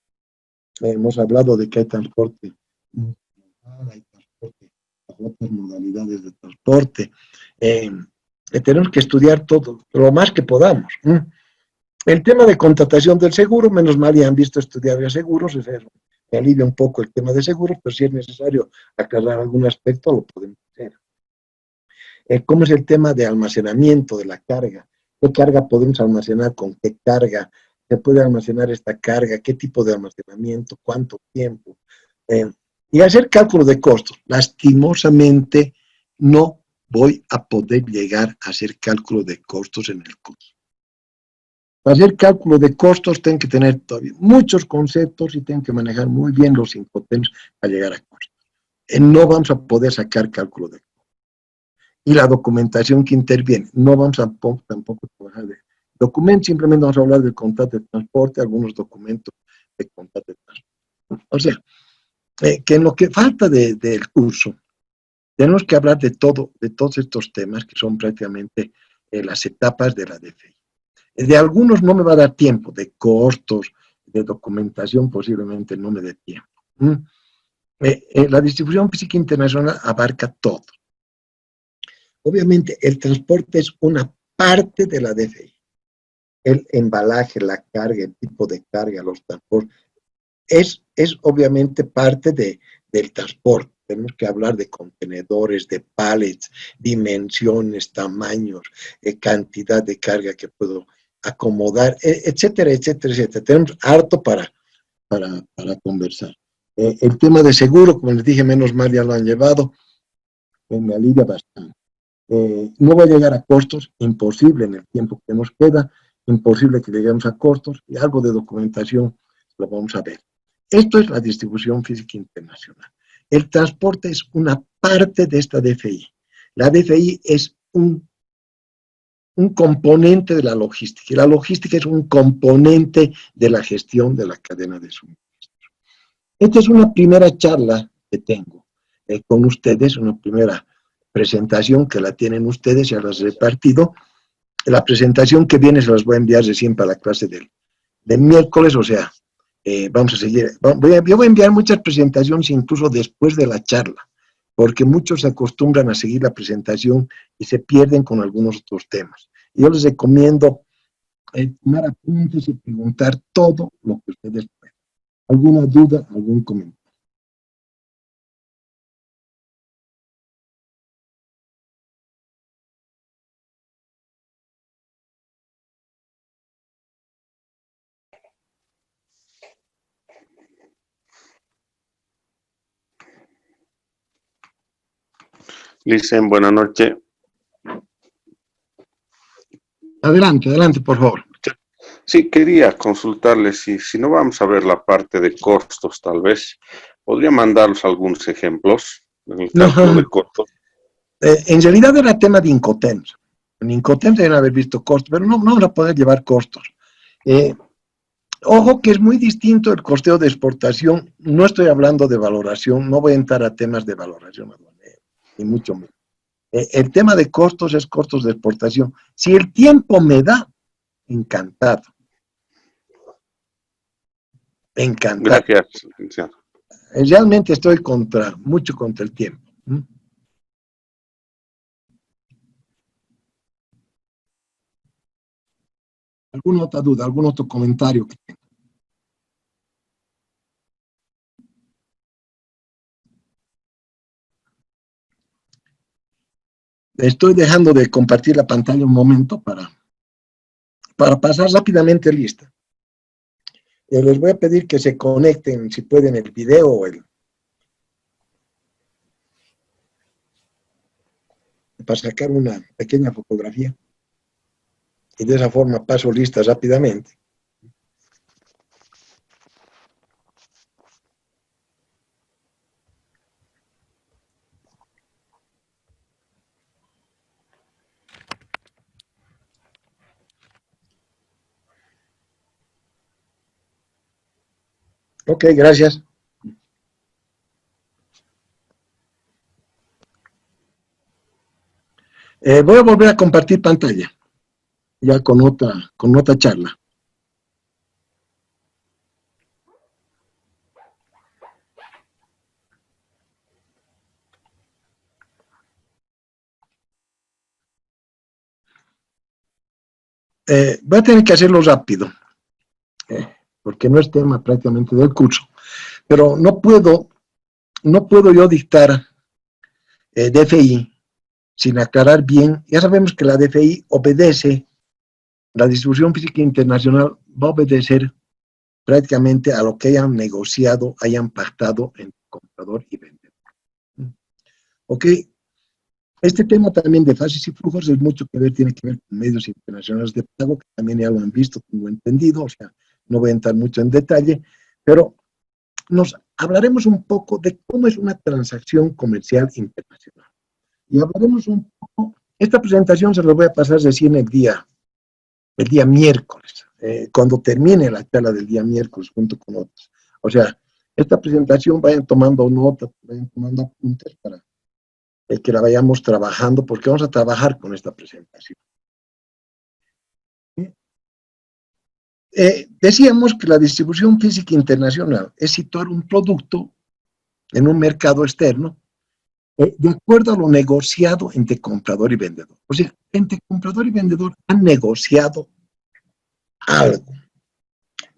Hemos hablado de que hay transporte, hay transporte, otras modalidades de transporte. Tenemos que estudiar todo, lo más que podamos. El tema de contratación del seguro, menos mal ya han visto estudiar ya seguros, me alivia un poco el tema de seguros, pero si es necesario aclarar algún aspecto, lo podemos hacer. ¿Cómo es el tema de almacenamiento de la carga? ¿Qué carga podemos almacenar? ¿Con qué carga? ¿Se puede almacenar esta carga? ¿Qué tipo de almacenamiento? ¿Cuánto tiempo? Y hacer cálculo de costos. Lastimosamente, no voy a poder llegar a hacer cálculo de costos en el curso. Para hacer cálculo de costos, tengo que tener todavía muchos conceptos y tengo que manejar muy bien los incoterms para llegar a costos. No vamos a poder sacar cálculo de costos. Y la documentación que interviene. No vamos a tampoco trabajar de documentos, simplemente vamos a hablar del contrato de transporte, algunos documentos de contrato de transporte. O sea, que en lo que falta del curso, tenemos que hablar de todos estos temas que son prácticamente las etapas de la DFI. De algunos no me va a dar tiempo, de costos, de documentación posiblemente no me dé tiempo. La distribución física internacional abarca todo. Obviamente, el transporte es una parte de la DFI. El embalaje, la carga, el tipo de carga, los transportes, es obviamente parte del transporte. Tenemos que hablar de contenedores, de pallets, dimensiones, tamaños, cantidad de carga que puedo acomodar, etcétera, etcétera, etcétera. Tenemos harto para conversar. El tema de seguro, como les dije, menos mal ya lo han llevado, me alivia bastante. No va a llegar a costos, imposible en el tiempo que nos queda, imposible que lleguemos a costos, y algo de documentación lo vamos a ver. Esto es la distribución física internacional. El transporte es una parte de esta DFI. La DFI es un componente de la logística, y la logística es un componente de la gestión de la cadena de suministro. Esta es una primera charla que tengo con ustedes, una primera presentación que la tienen ustedes, ya las he repartido. La presentación que viene se las voy a enviar recién para la clase del miércoles, o sea, vamos a seguir. Yo voy a enviar muchas presentaciones incluso después de la charla, porque muchos se acostumbran a seguir la presentación y se pierden con algunos otros temas. Yo les recomiendo tomar apuntes y preguntar todo lo que ustedes puedan. ¿Alguna duda, algún comentario? Licen, buenas noches. Adelante, adelante, por favor. Sí, quería consultarle si no vamos a ver la parte de costos, tal vez. ¿Podría mandarnos algunos ejemplos en el cálculo de costos? En realidad era tema de Incoterms. En Incoterms deben haber visto costos, pero no van a poder llevar costos. Ojo que es muy distinto el costeo de exportación. No estoy hablando de valoración, no voy a entrar a temas de valoración aduanera, ni mucho menos. El tema de costos es costos de exportación. Si el tiempo me da, encantado. Encantado. Gracias, licenciado. Realmente estoy mucho contra el tiempo. ¿Alguna otra duda, algún otro comentario que tenga? Estoy dejando de compartir la pantalla un momento para pasar rápidamente lista. Les voy a pedir que se conecten, si pueden, el video o para sacar una pequeña fotografía. Y de esa forma paso lista rápidamente. Ok, gracias. Voy a volver a compartir pantalla, ya con otra charla. Voy a tener que hacerlo rápido, porque no es tema prácticamente del curso, pero no puedo yo dictar DFI sin aclarar bien. Ya sabemos que la DFI obedece, la distribución física internacional va a obedecer prácticamente a lo que hayan negociado, hayan pactado entre comprador y vendedor. Ok, este tema también de fases y flujos es mucho que ver, tiene que ver con medios internacionales de pago, que también ya lo han visto, tengo entendido, o sea, no voy a entrar mucho en detalle, pero nos hablaremos un poco de cómo es una transacción comercial internacional. Y hablaremos un poco, esta presentación se la voy a pasar recién el día miércoles, cuando termine la charla del día miércoles junto con otros. O sea, esta presentación vayan tomando notas, vayan tomando apuntes para que la vayamos trabajando, porque vamos a trabajar con esta presentación. Decíamos que la distribución física internacional es situar un producto en un mercado externo de acuerdo a lo negociado entre comprador y vendedor. O sea, entre comprador y vendedor han negociado algo.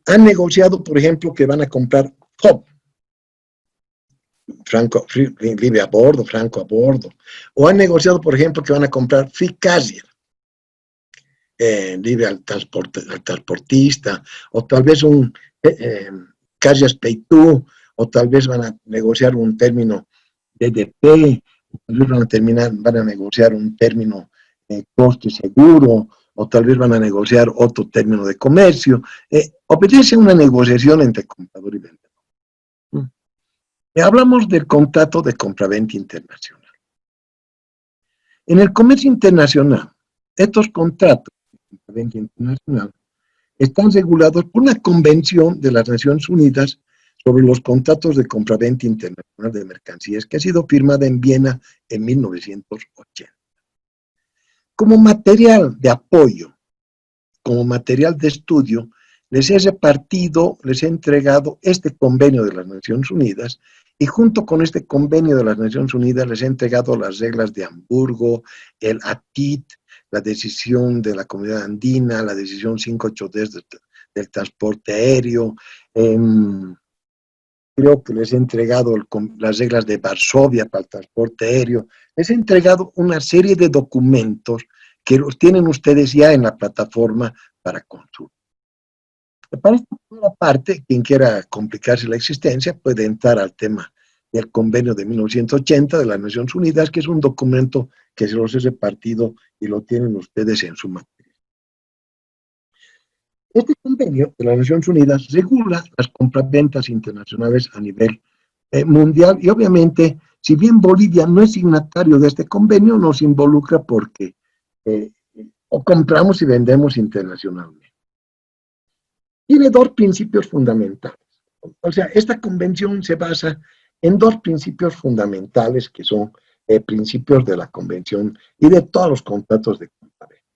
Han negociado, por ejemplo, que van a comprar FOB, Franco, libre a bordo, franco a bordo. O han negociado, por ejemplo, que van a comprar free carrier, libre al transportista, o tal vez un carrier pay to, o tal vez van a negociar un término DDP, o tal vez van a negociar un término coste seguro, o tal vez van a negociar otro término de comercio. Obedece a una negociación entre comprador y vendedor. Hablamos del contrato de compraventa internacional. En el comercio internacional, estos contratos de compraventa internacional están regulados por una convención de las Naciones Unidas sobre los contratos de compraventa internacional de mercancías que ha sido firmada en Viena en 1980. Como material de apoyo, como material de estudio, les he repartido, les he entregado este convenio de las Naciones Unidas, y junto con este convenio de las Naciones Unidas les he entregado las reglas de Hamburgo, el ATIT, la decisión de la Comunidad Andina, la decisión 583 del transporte aéreo. Creo que les he entregado las reglas de Varsovia para el transporte aéreo. Les he entregado una serie de documentos que los tienen ustedes ya en la plataforma para consulta. Para esta primera parte, quien quiera complicarse la existencia puede entrar al tema del convenio de 1980 de las Naciones Unidas, que es un documento que se los he repartido y lo tienen ustedes en su material. Este convenio de las Naciones Unidas regula las compraventas internacionales a nivel mundial, y obviamente, si bien Bolivia no es signatario de este convenio, nos involucra porque o compramos y vendemos internacionalmente. Tiene dos principios fundamentales. O sea, esta convención se basa en dos principios fundamentales que son principios de la convención y de todos los contratos de compraventa.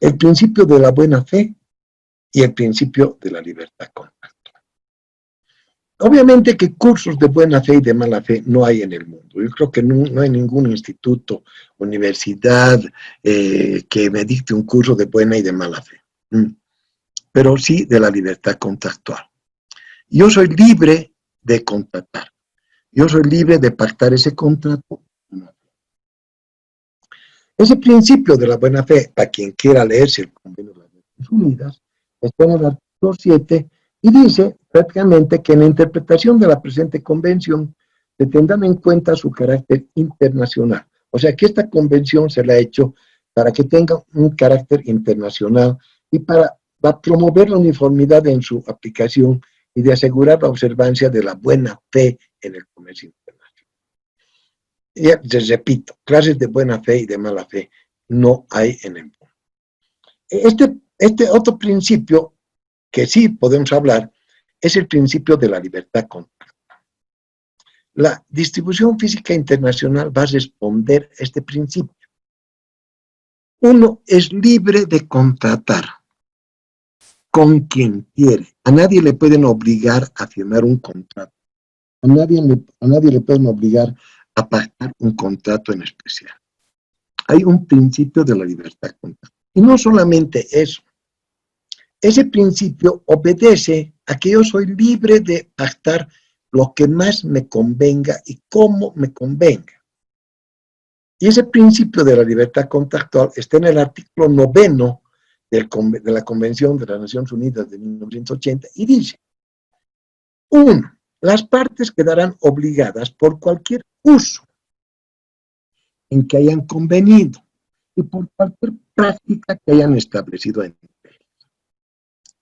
El principio de la buena fe y el principio de la libertad contractual. Obviamente que cursos de buena fe y de mala fe no hay en el mundo. Yo creo que no hay ningún instituto, universidad que me dicte un curso de buena y de mala fe. Pero sí de la libertad contractual. Yo soy libre de contratar. Yo soy libre de pactar ese contrato. Ese principio de la buena fe, para quien quiera leerse el convenio de las Naciones Unidas, está en el artículo 7 y dice prácticamente que en la interpretación de la presente convención se tendrán en cuenta su carácter internacional. O sea que esta convención se la ha hecho para que tenga un carácter internacional y para promover la uniformidad en su aplicación y de asegurar la observancia de la buena fe en el comercio internacional. Y les repito, clases de buena fe y de mala fe no hay en el mundo. Este otro principio que sí podemos hablar es el principio de la libertad contractual. La distribución física internacional va a responder a este principio. Uno es libre de contratar con quien quiere. A nadie le pueden obligar a firmar un contrato. A nadie le pueden obligar a pactar un contrato en especial. Hay un principio de la libertad contractual. Y no solamente eso, ese principio obedece a que yo soy libre de pactar lo que más me convenga y cómo me convenga. Y ese principio de la libertad contractual está en el artículo 9 de la Convención de las Naciones Unidas de 1980 y dice: 1. Las partes quedarán obligadas por cualquier uso en que hayan convenido y por cualquier práctica que hayan establecido entre ellas.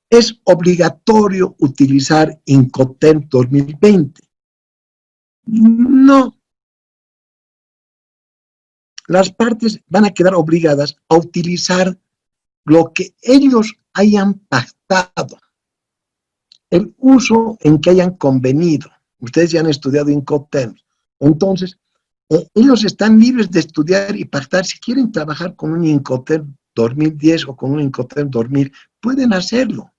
Es obligatorio utilizar Incoterm 2020. No. Las partes van a quedar obligadas a utilizar lo que ellos hayan pactado, el uso en que hayan convenido. Ustedes ya han estudiado Incoterm. Entonces, ellos están libres de estudiar y pactar. Si quieren trabajar con un Incoterm 2010 o con un Incoterm 2000, pueden hacerlo.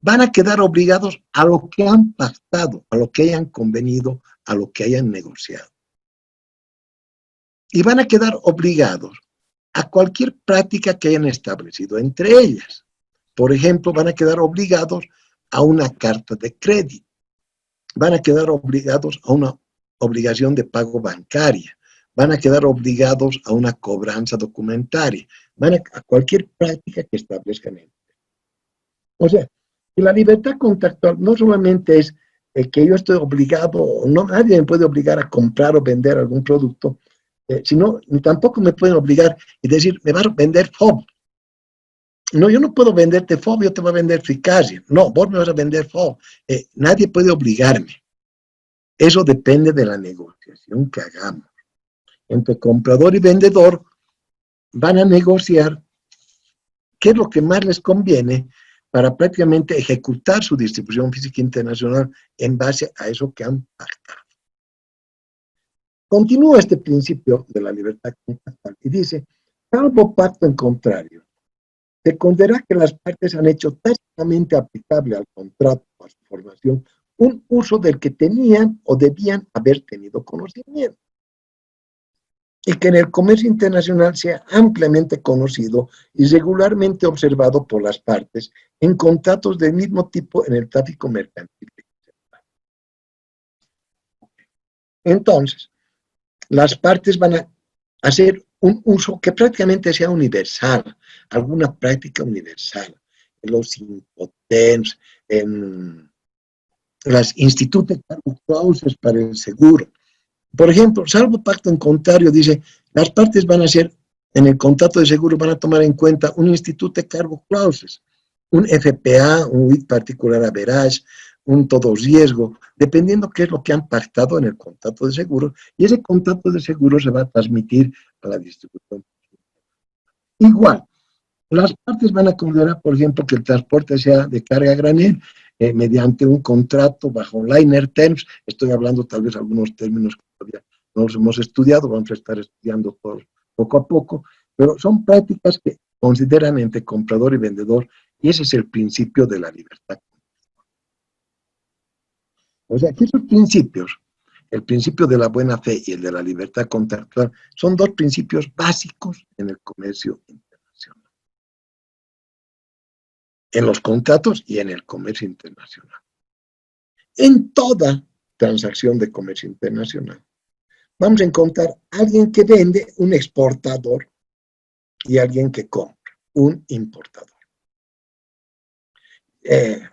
Van a quedar obligados a lo que han pactado, a lo que hayan convenido, a lo que hayan negociado. Y van a quedar obligados a cualquier práctica que hayan establecido entre ellas. Por ejemplo, van a quedar obligados a una carta de crédito. Van a quedar obligados a una obligación de pago bancaria. Van a quedar obligados a una cobranza documentaria. Van a cualquier práctica que establezcan entre ellas. O sea, que la libertad contractual no solamente es que yo estoy obligado, no, nadie me puede obligar a comprar o vender algún producto, sino ni tampoco me pueden obligar y decir, me vas a vender FOB. No, yo no puedo venderte FOB, yo te voy a vender eficacia. No, vos me vas a vender FOB. Nadie puede obligarme. Eso depende de la negociación que hagamos. Entre comprador y vendedor van a negociar qué es lo que más les conviene para prácticamente ejecutar su distribución física internacional en base a eso que han pactado. Continúa este principio de la libertad contractual y dice: salvo pacto en contrario, se considera que las partes han hecho tácitamente aplicable al contrato o a su formación un uso del que tenían o debían haber tenido conocimiento, y que en el comercio internacional sea ampliamente conocido y regularmente observado por las partes en contratos del mismo tipo en el tráfico mercantil. Entonces, las partes van a hacer un uso que prácticamente sea universal, alguna práctica universal, en los Incoterms, en las institutos clauses para el seguro. Por ejemplo, salvo pacto en contrario, dice, las partes van a hacer, en el contrato de seguro van a tomar en cuenta un instituto de cargo clauses, un FPA, un with particular average, un todo riesgo, dependiendo qué es lo que han pactado en el contrato de seguro, y ese contrato de seguro se va a transmitir a la distribución. Igual, las partes van a considerar, por ejemplo, que el transporte sea de carga a granel, mediante un contrato bajo liner terms. Estoy hablando tal vez algunos términos que todavía no los hemos estudiado, vamos a estar estudiando todos poco a poco, pero son prácticas que consideran entre comprador y vendedor, y ese es el principio de la libertad. O sea, que esos principios, el principio de la buena fe y el de la libertad contractual, son dos principios básicos en el comercio internacional. En los contratos y en el comercio internacional. En toda transacción de comercio internacional, vamos a encontrar a alguien que vende, un exportador, y alguien que compra, un importador.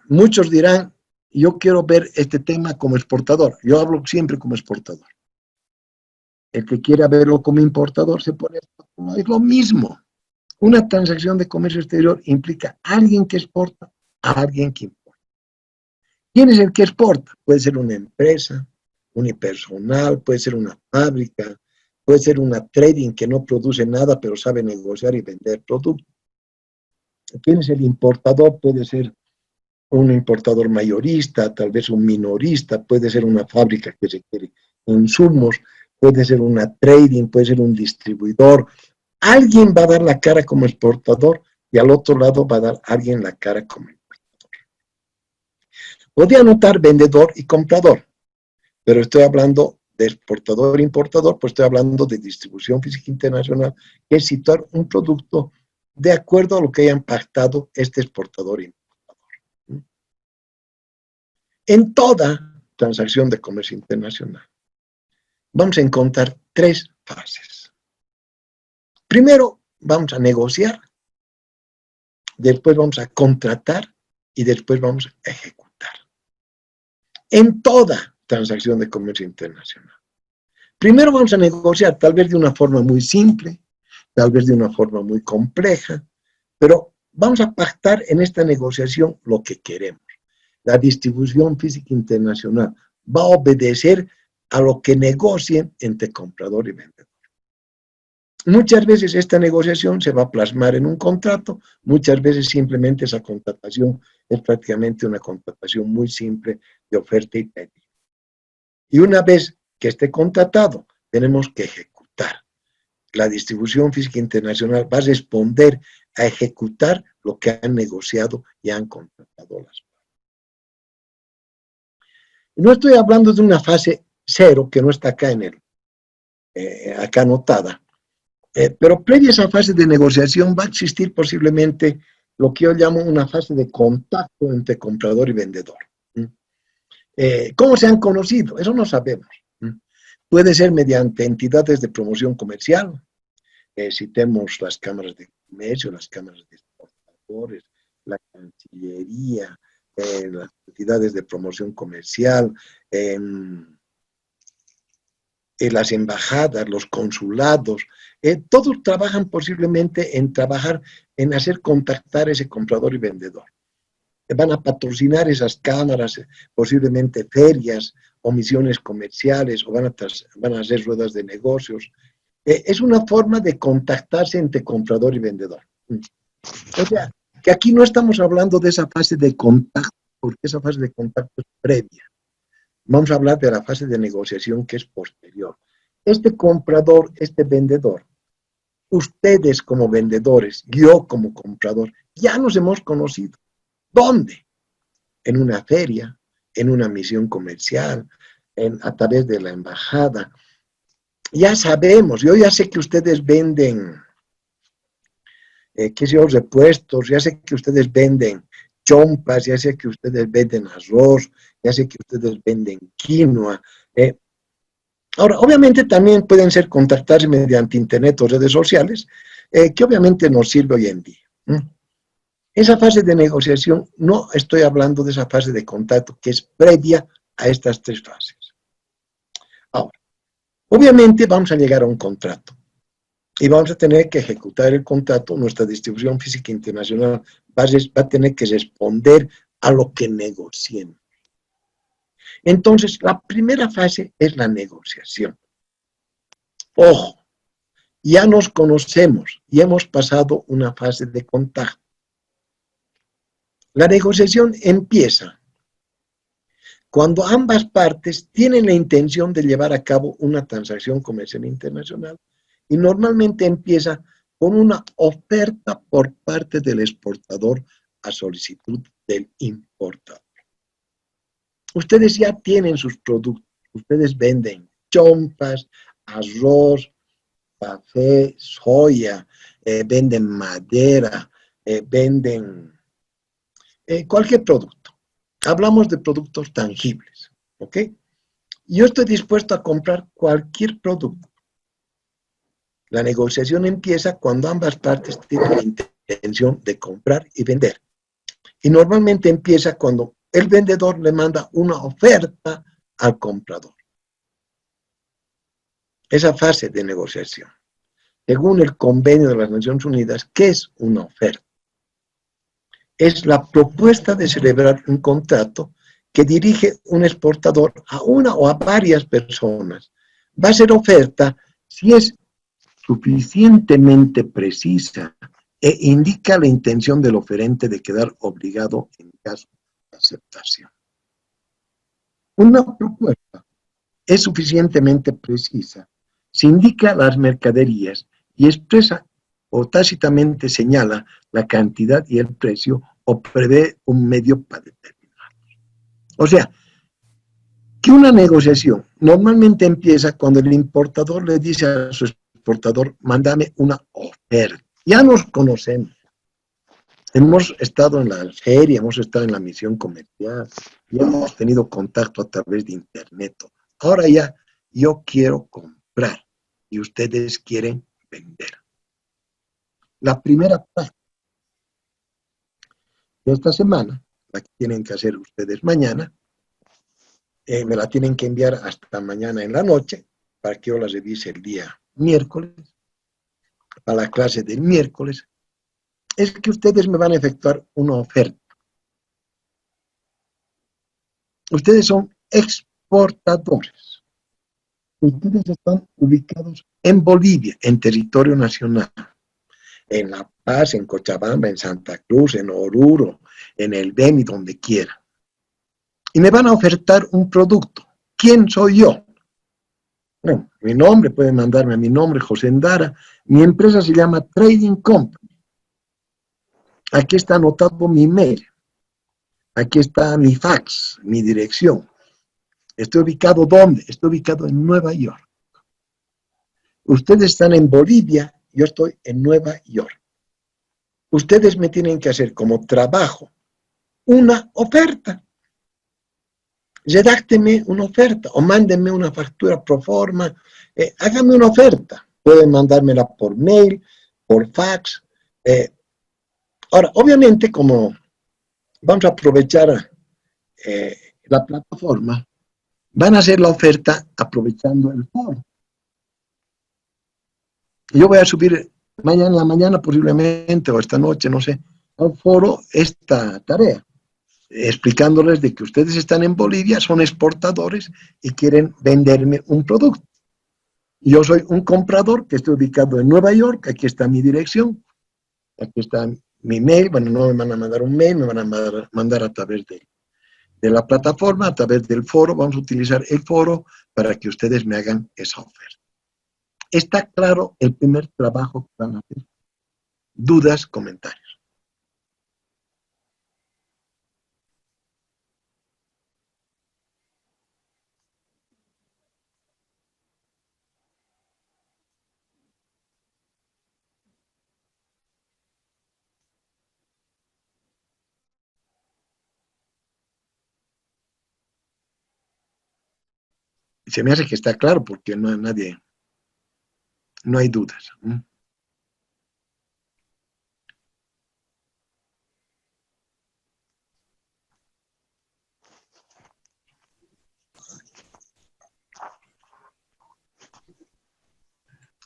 Muchos dirán, yo quiero ver este tema como exportador. Yo hablo siempre como exportador. El que quiera verlo como importador se pone, no, es lo mismo. Una transacción de comercio exterior implica a alguien que exporta, a alguien que importa. ¿Quién es el que exporta? Puede ser una empresa, unipersonal, puede ser una fábrica, puede ser una trading que no produce nada pero sabe negociar y vender productos. ¿Quién es el importador? Puede ser un importador mayorista, tal vez un minorista, puede ser una fábrica que requiere insumos, puede ser una trading, puede ser un distribuidor. Alguien va a dar la cara como exportador y al otro lado va a dar alguien la cara como importador. Podría anotar vendedor y comprador, pero estoy hablando de exportador e importador, pues estoy hablando de distribución física internacional, que es situar un producto de acuerdo a lo que hayan pactado este exportador y importador. En toda transacción de comercio internacional vamos a encontrar 3 fases. Primero vamos a negociar, después vamos a contratar y después vamos a ejecutar. En toda transacción de comercio internacional. Primero vamos a negociar, tal vez de una forma muy simple, tal vez de una forma muy compleja, pero vamos a pactar en esta negociación lo que queremos. La distribución física internacional va a obedecer a lo que negocien entre comprador y vendedor. Muchas veces esta negociación se va a plasmar en un contrato, muchas veces simplemente esa contratación es prácticamente una contratación muy simple de oferta y pedido. Y una vez que esté contratado, tenemos que ejecutar. La distribución física internacional va a responder a ejecutar lo que han negociado y han contratado las partes. No estoy hablando de una fase 0 que no está acá acá anotada, pero previa a esa fase de negociación va a existir posiblemente lo que yo llamo una fase de contacto entre comprador y vendedor. ¿Cómo se han conocido? Eso no sabemos. Puede ser mediante entidades de promoción comercial, citemos las cámaras de comercio, las cámaras de exportadores, la Cancillería, las entidades de promoción comercial, las embajadas, los consulados, todos trabajan posiblemente en hacer contactar ese comprador y vendedor. Van a patrocinar esas cámaras, posiblemente ferias o misiones comerciales, o van a hacer ruedas de negocios. Es una forma de contactarse entre comprador y vendedor. O sea, que aquí no estamos hablando de esa fase de contacto, porque esa fase de contacto es previa. Vamos a hablar de la fase de negociación que es posterior. Este comprador, este vendedor, ustedes como vendedores, yo como comprador, ya nos hemos conocido. ¿Dónde? En una feria, en una misión comercial, a través de la embajada. Ya sabemos, yo ya sé que ustedes venden, qué sé yo, repuestos, ya sé que ustedes venden chompas, ya sé que ustedes venden arroz, ya sé que ustedes venden quinoa. Ahora, obviamente también pueden ser contactados mediante internet o redes sociales, que obviamente nos sirve hoy en día. Esa fase de negociación, no estoy hablando de esa fase de contacto que es previa a estas 3 fases. Ahora, obviamente vamos a llegar a un contrato y vamos a tener que ejecutar el contrato. Nuestra distribución física internacional va a tener que responder a lo que negociemos. Entonces, la primera fase es la negociación. Ojo, ya nos conocemos y hemos pasado una fase de contacto. La negociación empieza cuando ambas partes tienen la intención de llevar a cabo una transacción comercial internacional y normalmente empieza con una oferta por parte del exportador a solicitud del importador. Ustedes ya tienen sus productos, ustedes venden chompas, arroz, café, soya, venden madera, venden cualquier producto. Hablamos de productos tangibles, ¿ok? Yo estoy dispuesto a comprar cualquier producto. La negociación empieza cuando ambas partes tienen la intención de comprar y vender. Y normalmente empieza cuando el vendedor le manda una oferta al comprador. Esa fase de negociación. Según el Convenio de las Naciones Unidas, ¿qué es una oferta? Es la propuesta de celebrar un contrato que dirige un exportador a una o a varias personas. Va a ser oferta si es suficientemente precisa e indica la intención del oferente de quedar obligado en caso de aceptación. Una propuesta es suficientemente precisa si indica las mercaderías y expresa o tácitamente señala la cantidad y el precio o prevé un medio para determinarlos. O sea, que una negociación normalmente empieza cuando el importador le dice a su exportador, mándame una oferta. Ya nos conocemos. Hemos estado en la feria, hemos estado en la misión comercial, y hemos tenido contacto a través de internet. Ahora ya yo quiero comprar y ustedes quieren vender. La primera parte de esta semana, la que tienen que hacer ustedes mañana, me la tienen que enviar hasta mañana en la noche para que yo la revise el día miércoles, para la clase del miércoles. Es que ustedes me van a efectuar una oferta. Ustedes son exportadores. Ustedes están ubicados en Bolivia, en territorio nacional. En La Paz, en Cochabamba, en Santa Cruz, en Oruro, en el Beni, donde quiera. Y me van a ofertar un producto. ¿Quién soy yo? Bueno, mi nombre, pueden mandarme a mi nombre, José Endara. Mi empresa se llama Trading Company. Aquí está anotado mi mail. Aquí está mi fax, mi dirección. ¿Estoy ubicado dónde? Estoy ubicado en Nueva York. Ustedes están en Bolivia, yo estoy en Nueva York. Ustedes me tienen que hacer como trabajo una oferta. Redácteme una oferta o mándenme una factura pro forma. Háganme una oferta. Pueden mandármela por mail, por fax. Ahora, obviamente, como vamos a aprovechar la plataforma, van a hacer la oferta aprovechando el foro. Yo voy a subir mañana en la mañana posiblemente, o esta noche, no sé, al foro esta tarea, explicándoles de que ustedes están en Bolivia, son exportadores y quieren venderme un producto. Yo soy un comprador que estoy ubicado en Nueva York, aquí está mi dirección, aquí está mi mail, bueno, no me van a mandar un mail, me van a mandar a través de la plataforma, a través del foro, vamos a utilizar el foro para que ustedes me hagan esa oferta. Está claro el primer trabajo que van a hacer. ¿Dudas, comentarios? Se me hace que está claro porque no hay nadie, no hay dudas.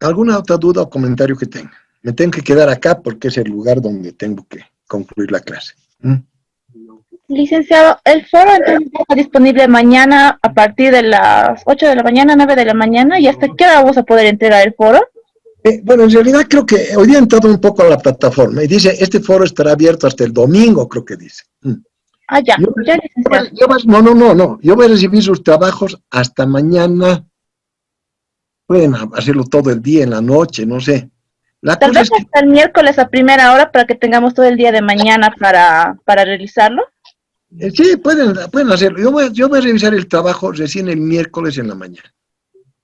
¿Alguna otra duda o comentario que tenga? Me tengo que quedar acá porque es el lugar donde tengo que concluir la clase. Licenciado, el foro entonces está disponible mañana a partir de las 8 de la mañana, 9 de la mañana, ¿y hasta qué hora vamos a poder entregar el foro? Bueno, en realidad creo que hoy día he entrado un poco a la plataforma y dice, este foro estará abierto hasta el domingo, creo que dice. Ah, ya, licenciado. No. Yo voy a recibir sus trabajos hasta mañana. Pueden hacerlo todo el día, en la noche, no sé. La Tal cosa vez es que, hasta el miércoles a primera hora para que tengamos todo el día de mañana para realizarlo. sí, pueden hacerlo. Yo voy a revisar el trabajo recién el miércoles en la mañana.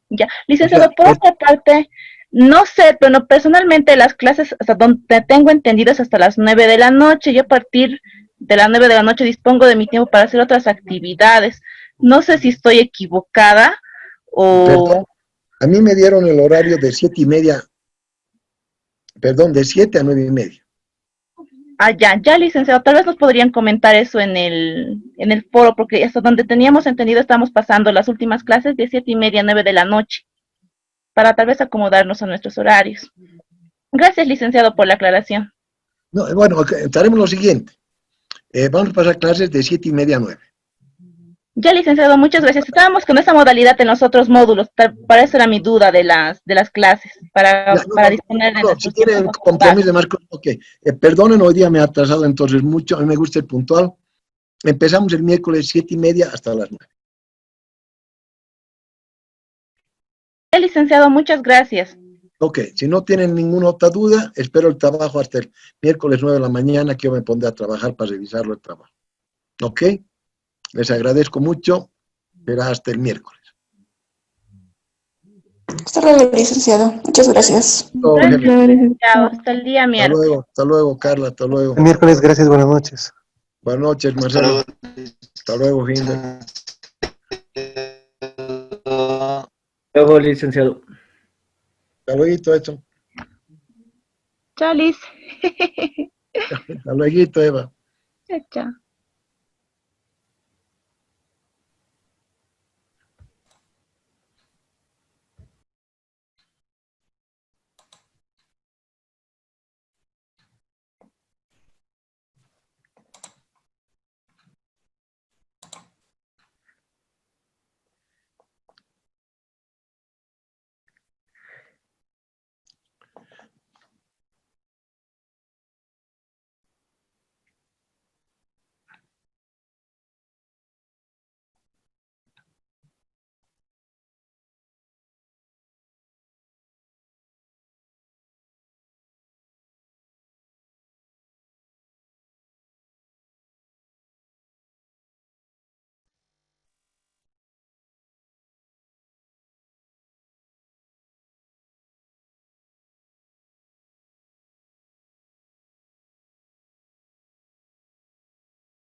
Ya, licenciado, O sea, por otra parte, no sé, pero personalmente las clases, hasta donde tengo entendido, es hasta las 9 de la noche. Yo a partir de las 9 de la noche dispongo de mi tiempo para hacer otras actividades. No sé si estoy equivocada o... Perdón, a mí me dieron el horario de 7:30, perdón, de 7 a 9:30. Ah, ya, licenciado, tal vez nos podrían comentar eso en el foro, porque hasta donde teníamos entendido estamos pasando las últimas clases de 7:30 a 9 de la noche, para tal vez acomodarnos a nuestros horarios. Gracias, licenciado, por la aclaración. No, bueno, haremos lo siguiente. Vamos a pasar clases de 7:30 a 9. Ya, licenciado, muchas gracias. Estábamos con esa modalidad en los otros módulos, para eso era mi duda de las clases, para disponer de Si nuestro tienen tiempo. compromiso de Marcos, ok. Perdonen, hoy día me he atrasado entonces mucho. A mí me gusta el puntual. Empezamos el miércoles 7:30 hasta las 9. Ya, licenciado, muchas gracias. Ok, si no tienen ninguna otra duda, espero el trabajo hasta el miércoles 9 de la mañana, que yo me pondré a trabajar para revisarlo el trabajo. Ok, les agradezco mucho. Será hasta el miércoles. Hasta luego, licenciado. Muchas gracias. Chao, hasta el día miércoles. Hasta luego, Carla, hasta luego. El miércoles, gracias, buenas noches. Buenas noches, Marcelo. Hasta luego, Hinder. Luego, licenciado. Hasta luego, eso. Chao, Liz. Hasta luego, Eva. Chao.